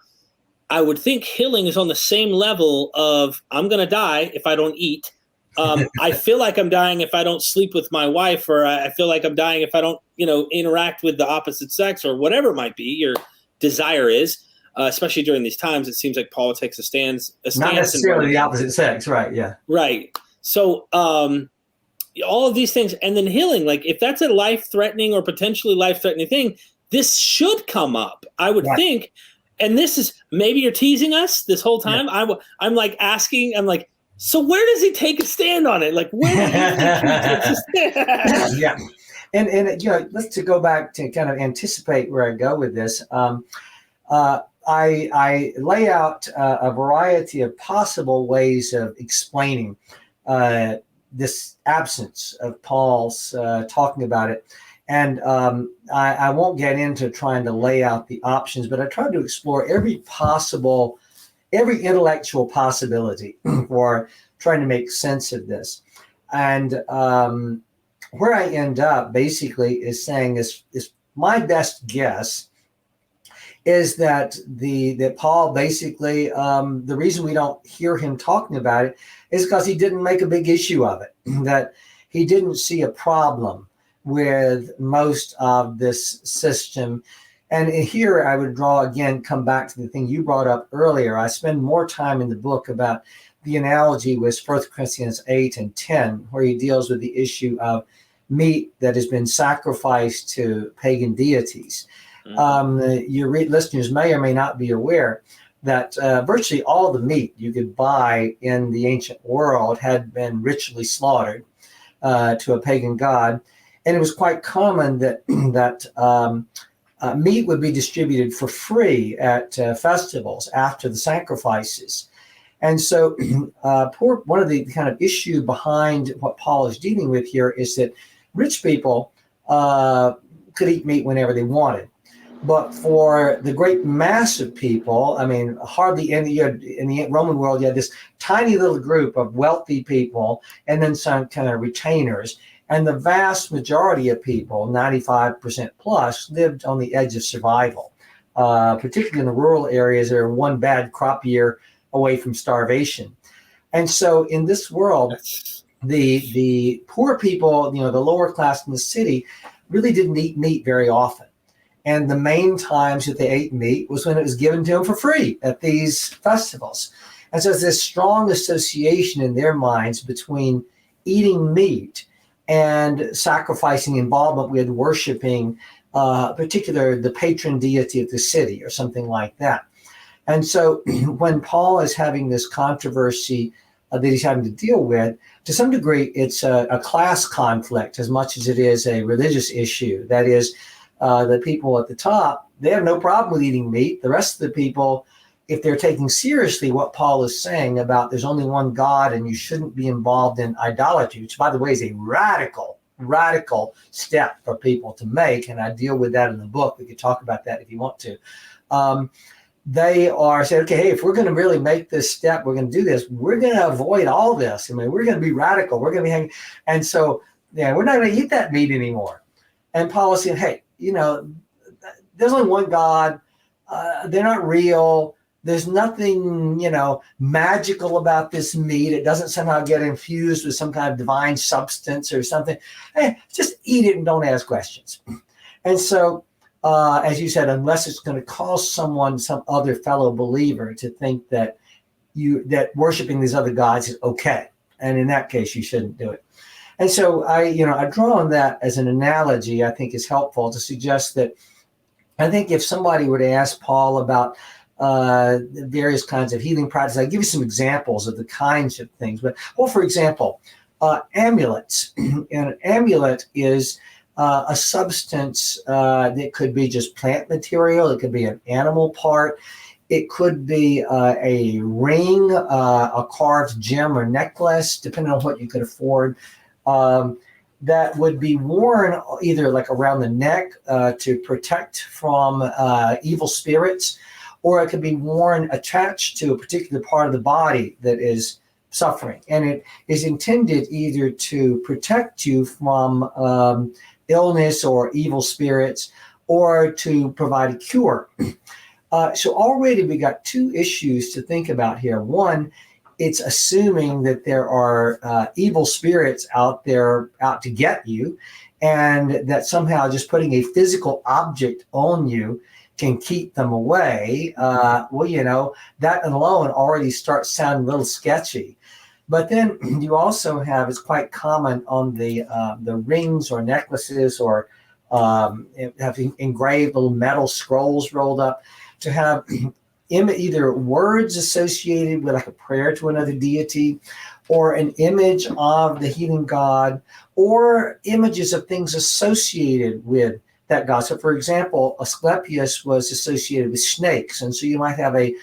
I would think healing is on the same level of, I'm going to die if I don't eat. I feel like I'm dying if I don't sleep with my wife, or I feel like I'm dying if I don't, interact with the opposite sex, or whatever it might be your desire is. Especially during these times, it seems like Paul takes a stance. Not necessarily the opposite sex, right? Yeah. Right. So all of these things, and then healing, like if that's a life-threatening or potentially life-threatening thing, this should come up, I would think. And this is, maybe you're teasing us this whole time. Yeah. I'm like asking, I'm like, so where does he take a stand on it? Like, where do you think he takes a stand? Yeah. And let's to go back to kind of anticipate where I go with this. I lay out a variety of possible ways of explaining this absence of Paul's talking about it. And I won't get into trying to lay out the options, but I tried to explore every possible every intellectual possibility for trying to make sense of this. And where I end up basically is saying is my best guess is that that Paul basically, the reason we don't hear him talking about it is because he didn't make a big issue of it, that he didn't see a problem with most of this system. And here I would come back to the thing you brought up earlier. I spend more time in the book about the analogy with 1 Corinthians 8 and 10, where he deals with the issue of meat that has been sacrificed to pagan deities. Your listeners may or may not be aware that virtually all the meat you could buy in the ancient world had been ritually slaughtered to a pagan god. And it was quite common that meat would be distributed for free at festivals after the sacrifices. And so one of the kind of issue behind what Paul is dealing with here is that rich people could eat meat whenever they wanted. But for the great mass of people, I mein, hardly any, in the Roman world, you had this tiny little group of wealthy people and then some kind of retainers. And the vast majority of people, 95% plus, lived on the edge of survival, particularly in the rural areas that are one bad crop year away from starvation. And so in this world, the poor people, the lower class in the city, really didn't eat meat very often. And the main times that they ate meat was when it was given to them for free at these festivals. And so there's this strong association in their minds between eating meat and sacrificing involvement with worshiping, the patron deity of the city or something like that. And so when Paul is having this controversy that he's having to deal with, to some degree, it's a class conflict as much as it is a religious issue. That is, the people at the top, they have no problem with eating meat. The rest of the people, if they're taking seriously what Paul is saying about there's only one God and you shouldn't be involved in idolatry, which, by the way, is a radical step for people to make, and I deal with that in the book. We could talk about that if you want to. They are saying, okay, hey, if we're going to really make this step, we're going to do this, we're going to avoid all this. I mean, we're going to be radical. We're going to be hanging. And so, we're not going to eat that meat anymore. And Paul is saying, hey, there's only one God. They're not real. There's nothing, magical about this meat. It doesn't somehow get infused with some kind of divine substance or something. Hey, just eat it and don't ask questions. And so, as you said, unless it's going to cause some other fellow believer to think that worshiping these other gods is okay, and in that case, you shouldn't do it. And so I draw on that as an analogy. I think is helpful to suggest that I think if somebody were to ask Paul about various kinds of healing practices, I'll give you some examples of the kinds of things. But, for example, amulets. And an amulet is a substance that could be just plant material. It could be an animal part. It could be a ring, a carved gem or necklace, depending on what you could afford, that would be worn either like around the neck to protect from evil spirits, or it could be worn attached to a particular part of the body that is suffering. And it is intended either to protect you from illness or evil spirits, or to provide a cure. So already we got two issues to think about here. One, it's assuming that there are evil spirits out there out to get you, and that somehow just putting a physical object on you can keep them away. That alone already starts sounding a little sketchy. But then you also have, it's quite common on the rings or necklaces, or have engraved little metal scrolls rolled up, to have either words associated with like a prayer to another deity, or an image of the healing god, or images of things associated with that god. So, for example, Asclepius was associated with snakes, and so you might have a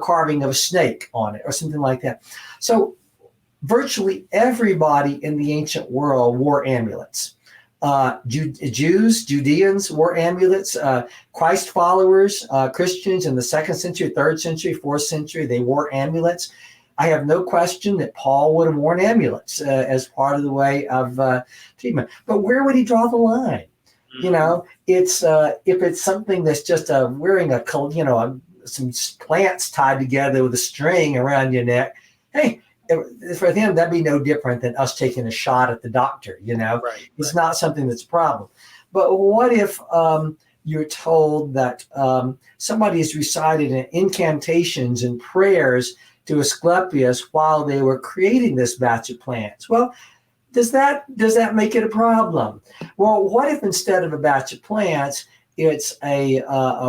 carving of a snake on it or something like that. So virtually everybody in the ancient world wore amulets. Jews, Judeans wore amulets. Christ followers, Christians in the 2nd century, 3rd century, 4th century, they wore amulets. I have no question that Paul would have worn amulets as part of the way of treatment. But where would he draw the line? You know, it's if it's something that's just wearing some plants tied together with a string around your neck. Hey, for them, that'd be no different than us taking a shot at the doctor. It's not something that's a problem. But what if you're told that somebody has recited incantations and prayers to Asclepius while they were creating this batch of plants? Well, does that make it a problem? Well, what if instead of a batch of plants, it's a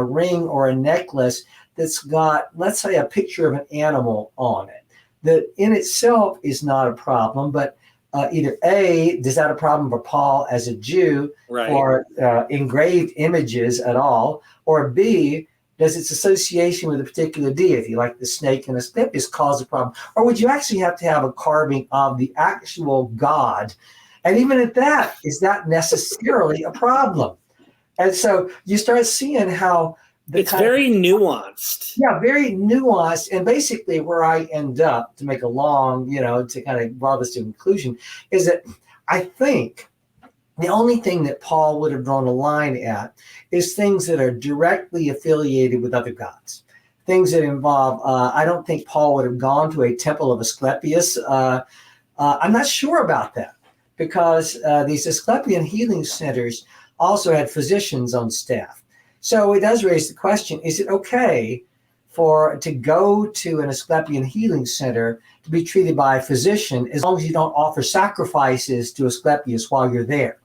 ring or a necklace that's got, let's say, a picture of an animal on it? That in itself is not a problem, but either A, is that a problem for Paul as a Jew for engraved images at all? Or B, does its association with a particular deity, like the snake and Asclepius, cause a problem? Or would you actually have to have a carving of the actual god? And even at that, is that necessarily a problem? And so you start seeing how it's very nuanced. Yeah, very nuanced. And basically where I end up, to make a long, to kind of draw this to conclusion, is that I think the only thing that Paul would have drawn a line at is things that are directly affiliated with other gods. Things that involve, I don't think Paul would have gone to a temple of Asclepius. I'm not sure about that, because these Asclepian healing centers also had physicians on staff. So it does raise the question, is it okay to go to an Asclepian healing center to be treated by a physician as long as you don't offer sacrifices to Asclepius while you're there?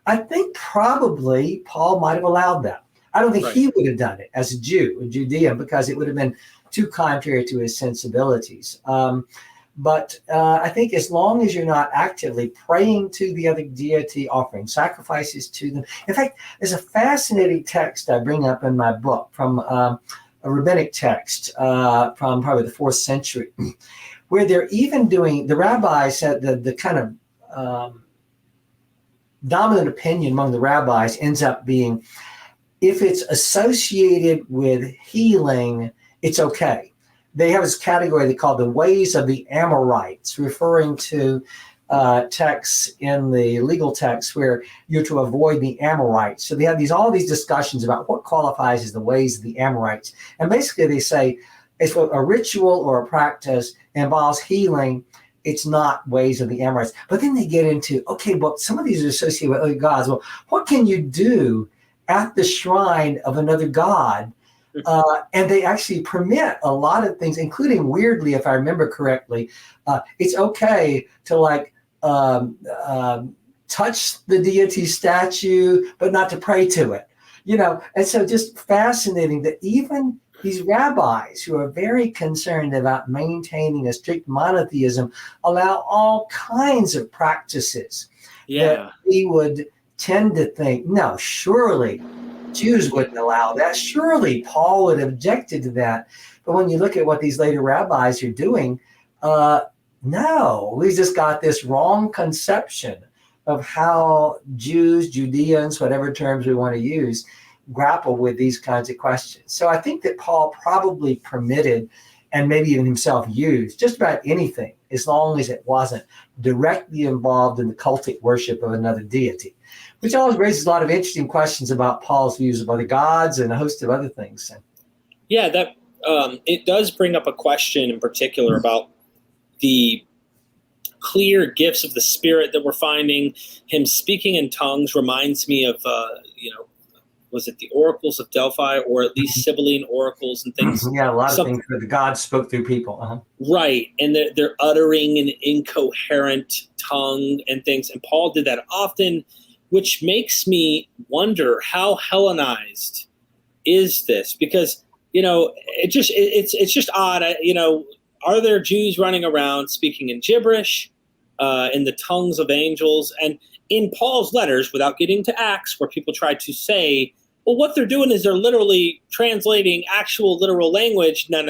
I think probably Paul might have allowed that. I don't think he would have done it as a Jew, a Judean, because it would have been too contrary to his sensibilities. But I think as long as you're not actively praying to the other deity, offering sacrifices to them. In fact, there's a fascinating text I bring up in my book from a rabbinic text from probably the 4th century, where they're even doing, the rabbis said the kind of dominant opinion among the rabbis ends up being, if it's associated with healing, it's okay. They have this category they call the ways of the Amorites, referring to texts in the legal texts where you're to avoid the Amorites. So they have all these discussions about what qualifies as the ways of the Amorites. And basically they say if a ritual or a practice involves healing, it's not ways of the Amorites. But then they get into, okay, well, some of these are associated with other gods. Well, what can you do at the shrine of another god? And they actually permit a lot of things, including, weirdly, if I remember correctly, it's okay to touch the deity statue, but not to pray to it. And so just fascinating that even these rabbis who are very concerned about maintaining a strict monotheism allow all kinds of practices that we would tend to think, no, surely Jews wouldn't allow that. Surely Paul would have objected to that. But when you look at what these later rabbis are doing, no, we just got this wrong conception of how Jews, Judeans, whatever terms we want to use, grapple with these kinds of questions. So I think that Paul probably permitted, and maybe even himself used, just about anything, as long as it wasn't directly involved in the cultic worship of another deity, which always raises a lot of interesting questions about Paul's views of other gods and a host of other things. Yeah, that it does bring up a question in particular about the clear gifts of the Spirit that we're finding. Him speaking in tongues reminds me of, was it the oracles of Delphi, or at least Sibylline oracles and things? Yeah, a lot of things where the gods spoke through people. Right, and they're uttering an incoherent tongue and things. And Paul did that often, which makes me wonder how Hellenized is this? Because, it's just odd. Are there Jews running around speaking in gibberish, in the tongues of angels? And in Paul's letters, without getting to Acts, where people try to say, well, what they're doing is they're literally translating actual literal language. No.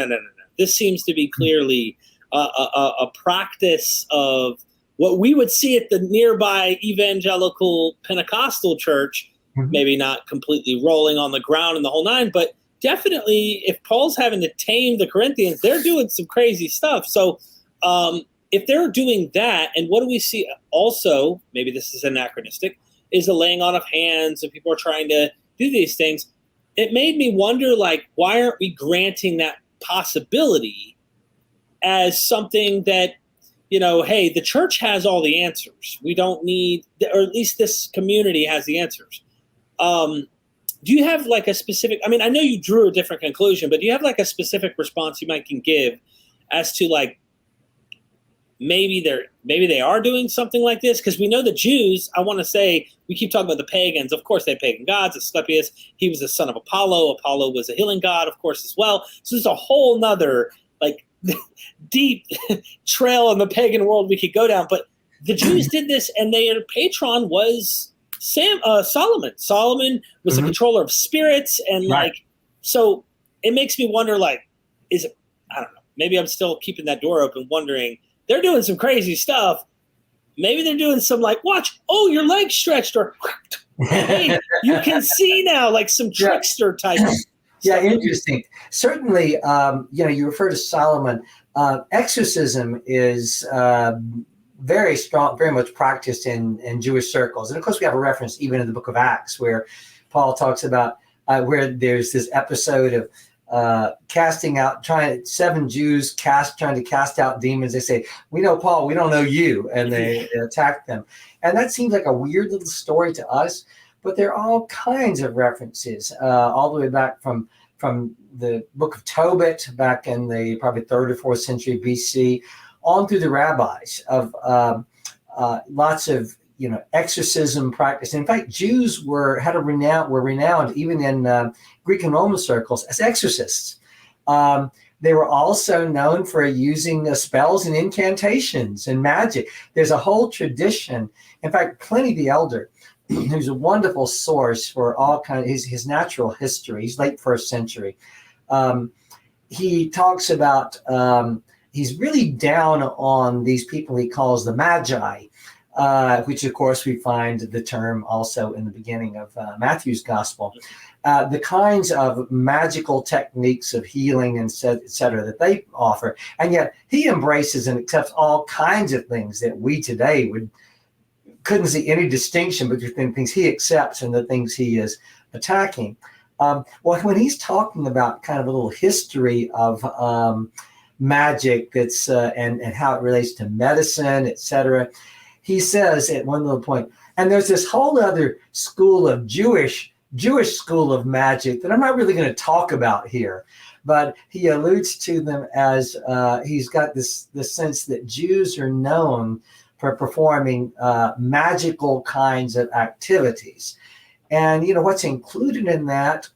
This seems to be clearly a practice of what we would see at the nearby evangelical Pentecostal church, maybe not completely rolling on the ground and the whole nine, but definitely if Paul's having to tame the Corinthians, they're doing some crazy stuff. So if they're doing that, and what do we see also, maybe this is anachronistic, is the laying on of hands and people are trying to do these things. It made me wonder, like, why aren't we granting that possibility as something that, you know, hey, the church has all the answers. We don't need, or at least this community has the answers. Do you have like a specific, I mean, I know you drew a different conclusion, but do you have like a specific response you might can give as to like, maybe they are doing something like this? Because we know the Jews, I want to say, we keep talking about the pagans. Of course, they had pagan gods. Asclepius, he was the son of Apollo. Apollo was a healing god, of course, as well. So there's a whole nother like deep trail in the pagan world we could go down. But the Jews did this, and their patron was Solomon. Solomon was a controller of spirits, and like, so it makes me wonder, like, is it, I don't know, maybe I'm still keeping that door open, wondering, they're doing some crazy stuff. Maybe they're doing some like, watch, oh, your leg stretched, or hey, you can see now, like some trickster type. Yeah, interesting. Certainly, you know, you refer to Solomon. Exorcism is very strong, very much practiced in Jewish circles. And of course, we have a reference even in the book of Acts where Paul talks about where there's this episode of casting out, seven Jews trying to cast out demons. They say, we know Paul, we don't know you. And they attack them. And that seems like a weird little story to us, but there are all kinds of references all the way back from the book of Tobit back in the probably 3rd or 4th century BC on through the rabbis of lots of, you know, exorcism practice. In fact, Jews were renowned even in Greek and Roman circles as exorcists. They were also known for using spells and incantations and magic. There's a whole tradition. In fact, Pliny the Elder, who's a wonderful source for all kinds of his natural history, he's late 1st century. He talks about, he's really down on these people he calls the Magi, which of course we find the term also in the beginning of Matthew's gospel. The kinds of magical techniques of healing and et cetera that they offer. And yet he embraces and accepts all kinds of things that we today couldn't see any distinction between things he accepts and the things he is attacking. Well, when he's talking about kind of a little history of magic that's and how it relates to medicine, et cetera, he says at one little point, and there's this whole other school of Jewish school of magic that I'm not really going to talk about here, but he alludes to them as he's got this sense that Jews are known for performing magical kinds of activities. And, you know, what's included in that,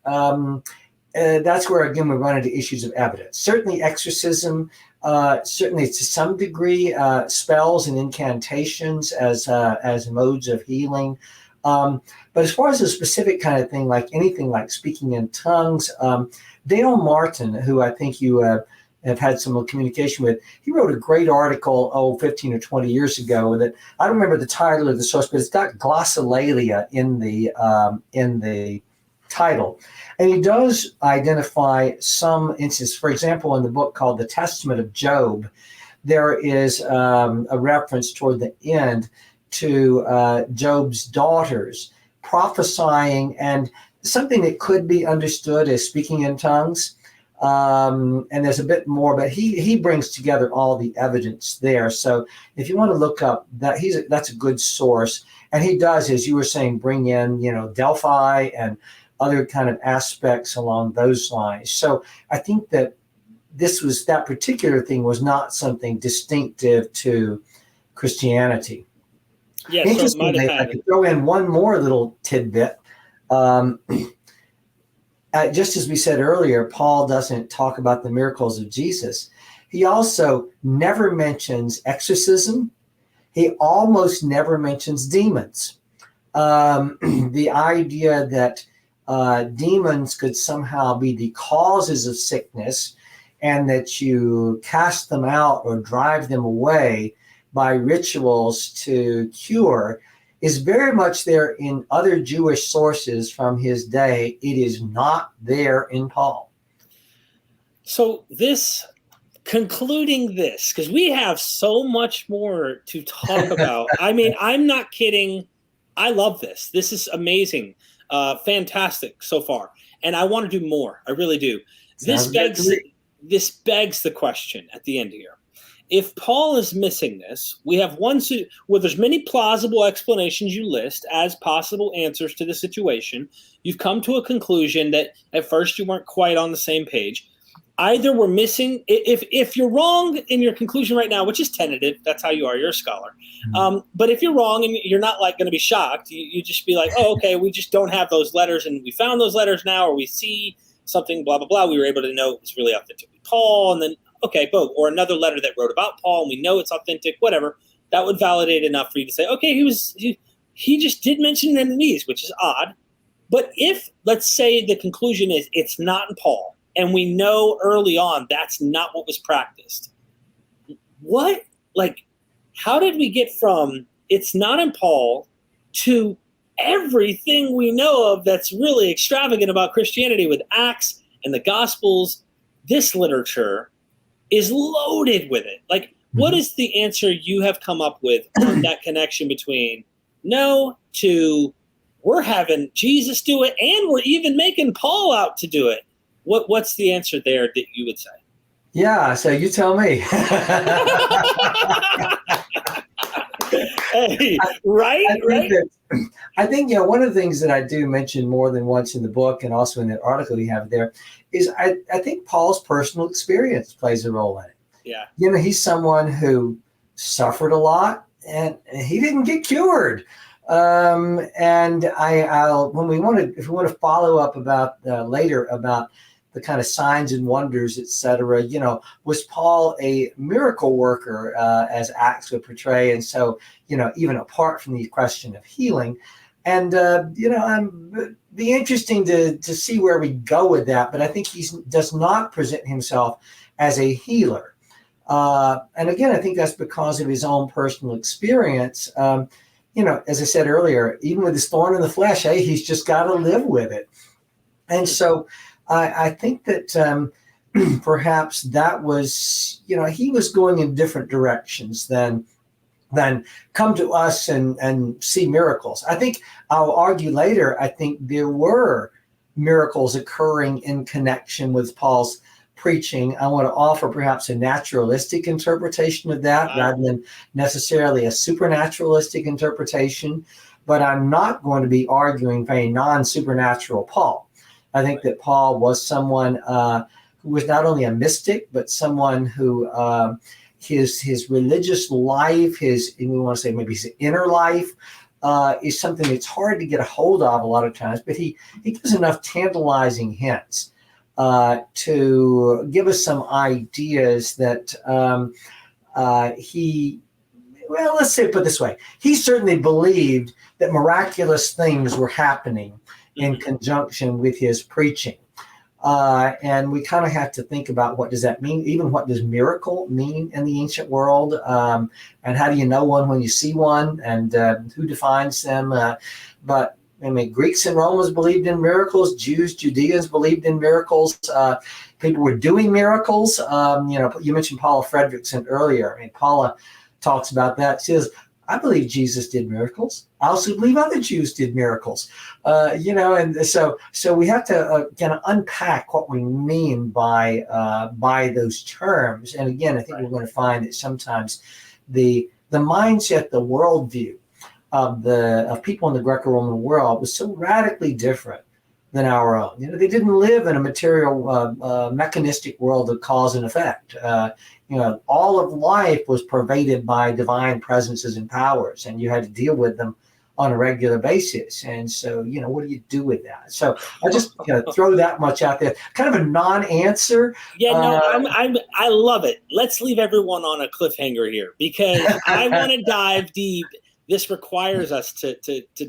that's where, again, we run into issues of evidence. Certainly exorcism, certainly to some degree, spells and incantations as modes of healing. But as far as a specific kind of thing, like anything like speaking in tongues, Dale Martin, who I think you have had some communication with, he wrote a great article, 15 or 20 years ago that I don't remember the title of the source, but it's got glossolalia in the title. And he does identify some instances. For example, in the book called The Testament of Job, there is a reference toward the end to Job's daughters prophesying and something that could be understood as speaking in tongues. And there's a bit more, but he brings together all the evidence there. So if you want to look up that, that's a good source. And he does, as you were saying, bring in, you know, Delphi and other kind of aspects along those lines. So I think that that particular thing was not something distinctive to Christianity. Yeah, interestingly, I could throw in one more little tidbit. Just as we said earlier, Paul doesn't talk about the miracles of Jesus. He also never mentions exorcism. He almost never mentions demons. The idea that demons could somehow be the causes of sickness and that you cast them out or drive them away by rituals to cure is very much there in other Jewish sources from his day. It is not there in Paul. So concluding this, because we have so much more to talk about. I mean, I'm not kidding. I love this. This is amazing. Fantastic so far. And I want to do more. I really do. This begs the question at the end here. If Paul is missing this, we have well, there's many plausible explanations you list as possible answers to the situation. You've come to a conclusion that at first you weren't quite on the same page. Either we're missing, if you're wrong in your conclusion right now, which is tentative, that's how you are, you're a scholar. But if you're wrong and you're not like going to be shocked, you just be like, oh, okay, we just don't have those letters and we found those letters now, or we see something, blah, blah, blah. We were able to know it's really authentically Paul, and then, okay, boom, or another letter that wrote about Paul and we know it's authentic, whatever. That would validate enough for you to say, okay, he just did mention enemies, which is odd. But if, let's say the conclusion is it's not in Paul, and we know early on that's not what was practiced. How did we get from it's not in Paul to everything we know of that's really extravagant about Christianity with Acts and the Gospels? This literature is loaded with it. What is the answer you have come up with on that connection between no to we're having Jesus do it and we're even making Paul out to do it? What's the answer there that you would say? Yeah, so you tell me. Hey, right? I think one of the things that I do mention more than once in the book and also in the article you have there is I think Paul's personal experience plays a role in it. Yeah. He's someone who suffered a lot and he didn't get cured. And if we want to follow up about later about the kind of signs and wonders, etc. Was Paul a miracle worker, as Acts would portray? And so, even apart from the question of healing, and be interesting to see where we go with that. But I think he does not present himself as a healer, and again, I think that's because of his own personal experience. As I said earlier, even with his thorn in the flesh, hey, he's just got to live with it, and so. I think that perhaps that was, he was going in different directions than come to us and see miracles. I think I'll argue later, I think there were miracles occurring in connection with Paul's preaching. I want to offer perhaps a naturalistic interpretation of that rather than necessarily a supernaturalistic interpretation, but I'm not going to be arguing for a non-supernatural Paul. I think that Paul was someone who was not only a mystic, but someone who his religious life, we want to say maybe his inner life, is something that's hard to get a hold of a lot of times. But he gives enough tantalizing hints to give us some ideas that let's say it put this way. He certainly believed that miraculous things were happening in conjunction with his preaching. And we kind of have to think about what does that mean? Even what does miracle mean in the ancient world? And how do you know one when you see one? And who defines them? But Greeks and Romans believed in miracles. Jews, Judeans believed in miracles. People were doing miracles. You mentioned Paula Fredrickson earlier. Paula talks about that. She says, I believe Jesus did miracles. I also believe other Jews did miracles, and so we have to kind of unpack what we mean by those terms. And again, I think we're going to find that sometimes the mindset, the worldview of people in the Greco-Roman world was so radically different than our own. They didn't live in a material, mechanistic world of cause and effect. All of life was pervaded by divine presences and powers, and you had to deal with them on a regular basis. And so, what do you do with that? So I just throw that much out there, kind of a non-answer. Yeah, no, I love it. Let's leave everyone on a cliffhanger here because I want to dive deep. This requires us to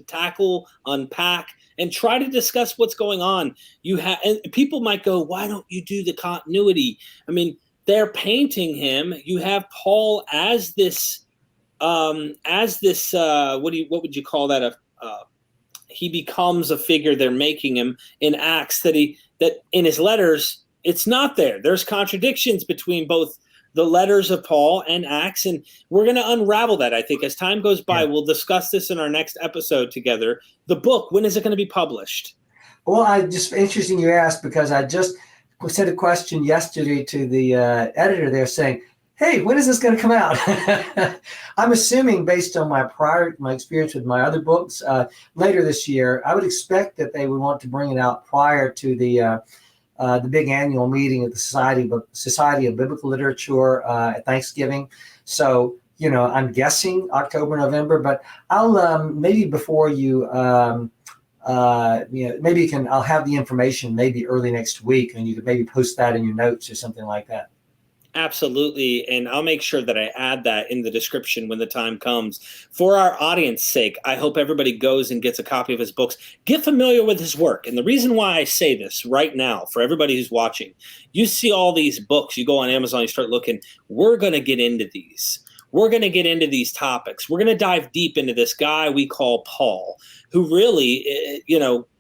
tackle, unpack, and try to discuss what's going on. And people might go, why don't you do the continuity? They're painting him. You have Paul as this as this, what would you call that? He becomes a figure they're making him in Acts that in his letters, it's not there. There's contradictions between both the letters of Paul and Acts, and we're going to unravel that, I think, as time goes by. Yeah. We'll discuss this in our next episode together. The book, when is it going to be published? Well, just interesting you asked, because I just sent a question yesterday to the editor there saying, hey, when is this going to come out? I'm assuming, based on my experience with my other books, later this year. I would expect that they would want to bring it out prior to the big annual meeting of the Society of Biblical Literature at Thanksgiving. So, I'm guessing October, November, but I'll maybe before you, maybe I'll have the information maybe early next week, and you could maybe post that in your notes or something like that. Absolutely. And I'll make sure that I add that in the description when the time comes. For our audience sake, I hope everybody goes and gets a copy of his books. Get familiar with his work. And the reason why I say this right now, for everybody who's watching, you see all these books, you go on Amazon, you start looking, we're going to get into these. We're going to get into these topics. We're going to dive deep into this guy we call Paul, who really,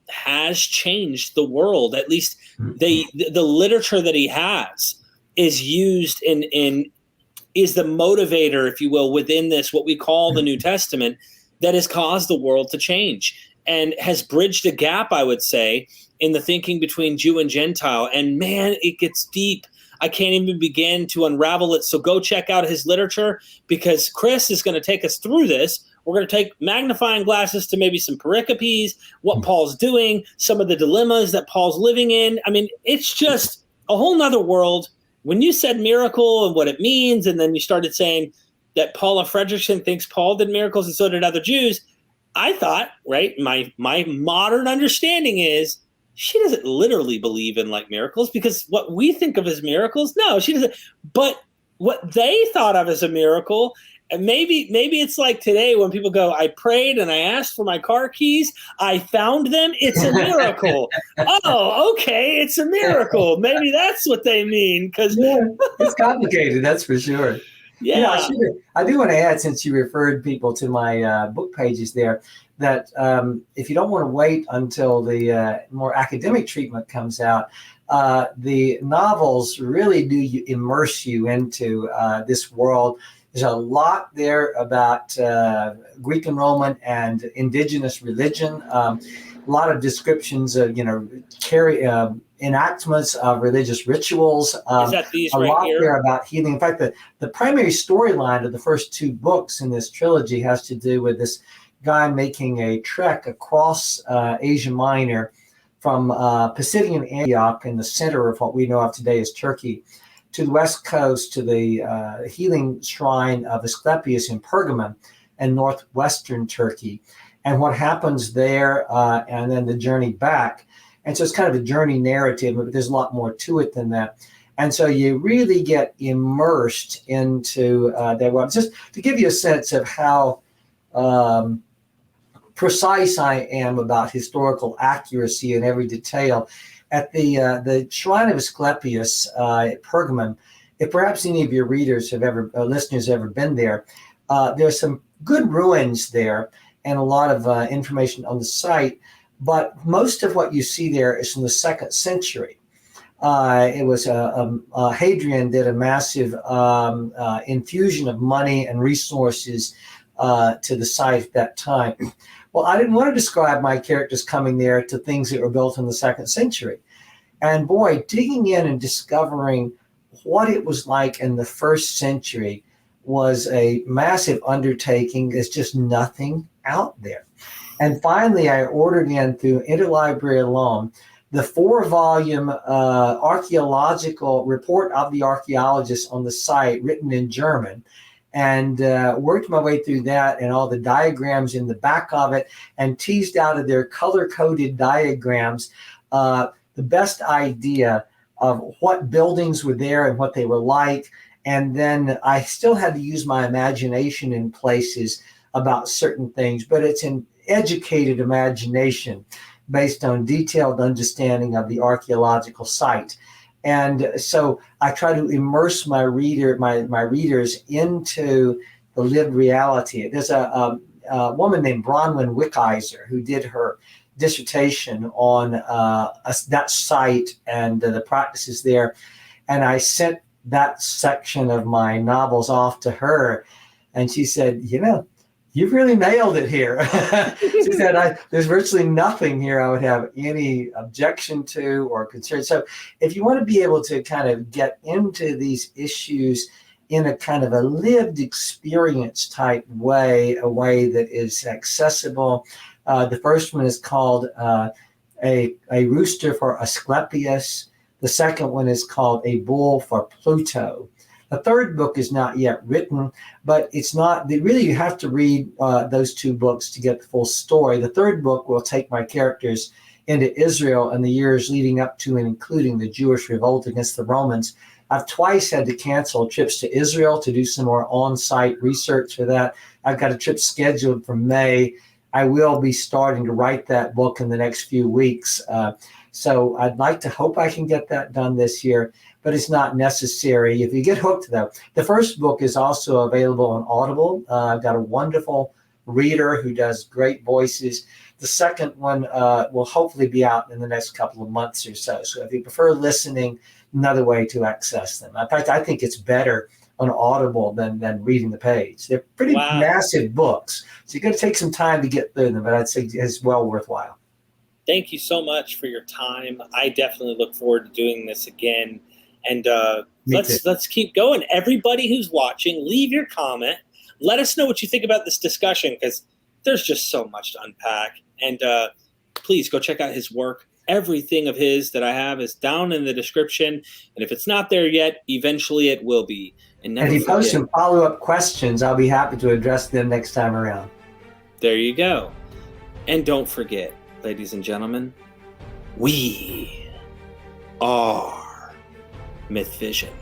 has changed the world. At least the literature that he has is used is the motivator, if you will, within this, what we call the New Testament, that has caused the world to change and has bridged a gap, I would say, in the thinking between Jew and Gentile. And man, it gets deep. I can't even begin to unravel it. So go check out his literature, because Chris is going to take us through this. We're going to take magnifying glasses to maybe some pericopes, what Paul's doing, some of the dilemmas that Paul's living in. I mean, it's just a whole nother world. When you said miracle and what it means, and then you started saying that Paula Fredrickson thinks Paul did miracles and so did other Jews, I thought, right, my modern understanding is she doesn't literally believe in like miracles, because what we think of as miracles, no, she doesn't. But what they thought of as a miracle, and maybe it's like today when people go, I prayed and I asked for my car keys, I found them, it's a miracle. Oh, okay, it's a miracle. Maybe that's what they mean, because it's complicated, that's for sure. Yeah. I do want to add, since you referred people to my book pages there, that if you don't want to wait until the more academic treatment comes out, the novels really do immerse you into this world. There's a lot there about Greek and Roman and indigenous religion. A lot of descriptions of, enactments of religious rituals. Is that these a right lot here? There about healing. In fact, the primary storyline of the first two books in this trilogy has to do with this guy making a trek across Asia Minor from Pisidian Antioch, in the center of what we know of today as Turkey, to the west coast, to the healing shrine of Asclepius in Pergamum and northwestern Turkey, and what happens there, and then the journey back. And so it's kind of a journey narrative, but there's a lot more to it than that. And so you really get immersed into their world. Just to give you a sense of how precise I am about historical accuracy in every detail, at the shrine of Asclepius at Pergamum, if perhaps any of your readers have listeners have ever been there, there's some good ruins there and a lot of information on the site. But most of what you see there is from the 2nd century. It was Hadrian did a massive infusion of money and resources to the site at that time. Well, I didn't want to describe my characters coming there to things that were built in the 2nd century. And boy, digging in and discovering what it was like in the 1st century was a massive undertaking. There's just nothing out there. And finally, I ordered in through Interlibrary Loan the 4-volume archaeological report of the archaeologists on the site, written in German, and worked my way through that and all the diagrams in the back of it, and teased out of their color-coded diagrams the best idea of what buildings were there and what they were like. And then I still had to use my imagination in places about certain things, but it's an educated imagination based on detailed understanding of the archaeological site. And so I try to immerse my readers into the lived reality. There's a woman named Bronwyn Wickizer who did her dissertation on that site and the practices there. And I sent that section of my novels off to her. And she said, you've really nailed it here. She said, there's virtually nothing here I would have any objection to or concern. So if you want to be able to kind of get into these issues in a kind of a lived experience type way, a way that is accessible, the first one is called a rooster for Asclepius. The second one is called A Bull for Pluto. The third book is not yet written, but it's not, really you have to read those two books to get the full story. The third book will take my characters into Israel in the years leading up to and including the Jewish revolt against the Romans. I've twice had to cancel trips to Israel to do some more on-site research for that. I've got a trip scheduled for May. I will be starting to write that book in the next few weeks. So I'd like to hope I can get that done this year, but it's not necessary. If you get hooked, though, the first book is also available on Audible. I've got a wonderful reader who does great voices. The second one will hopefully be out in the next couple of months or so. So if you prefer listening, another way to access them. In fact, I think it's better on Audible than reading the page. They're pretty massive books. So you're going to take some time to get through them, but I'd say it's well worthwhile. Thank you so much for your time. I definitely look forward to doing this again. And let's keep going. Everybody who's watching, leave your comment. Let us know what you think about this discussion, because there's just so much to unpack. And please go check out his work. Everything of his that I have is down in the description. And if it's not there yet, eventually it will be. And if you post some follow-up questions, I'll be happy to address them next time around. There you go. And don't forget, ladies and gentlemen, we are MythVision.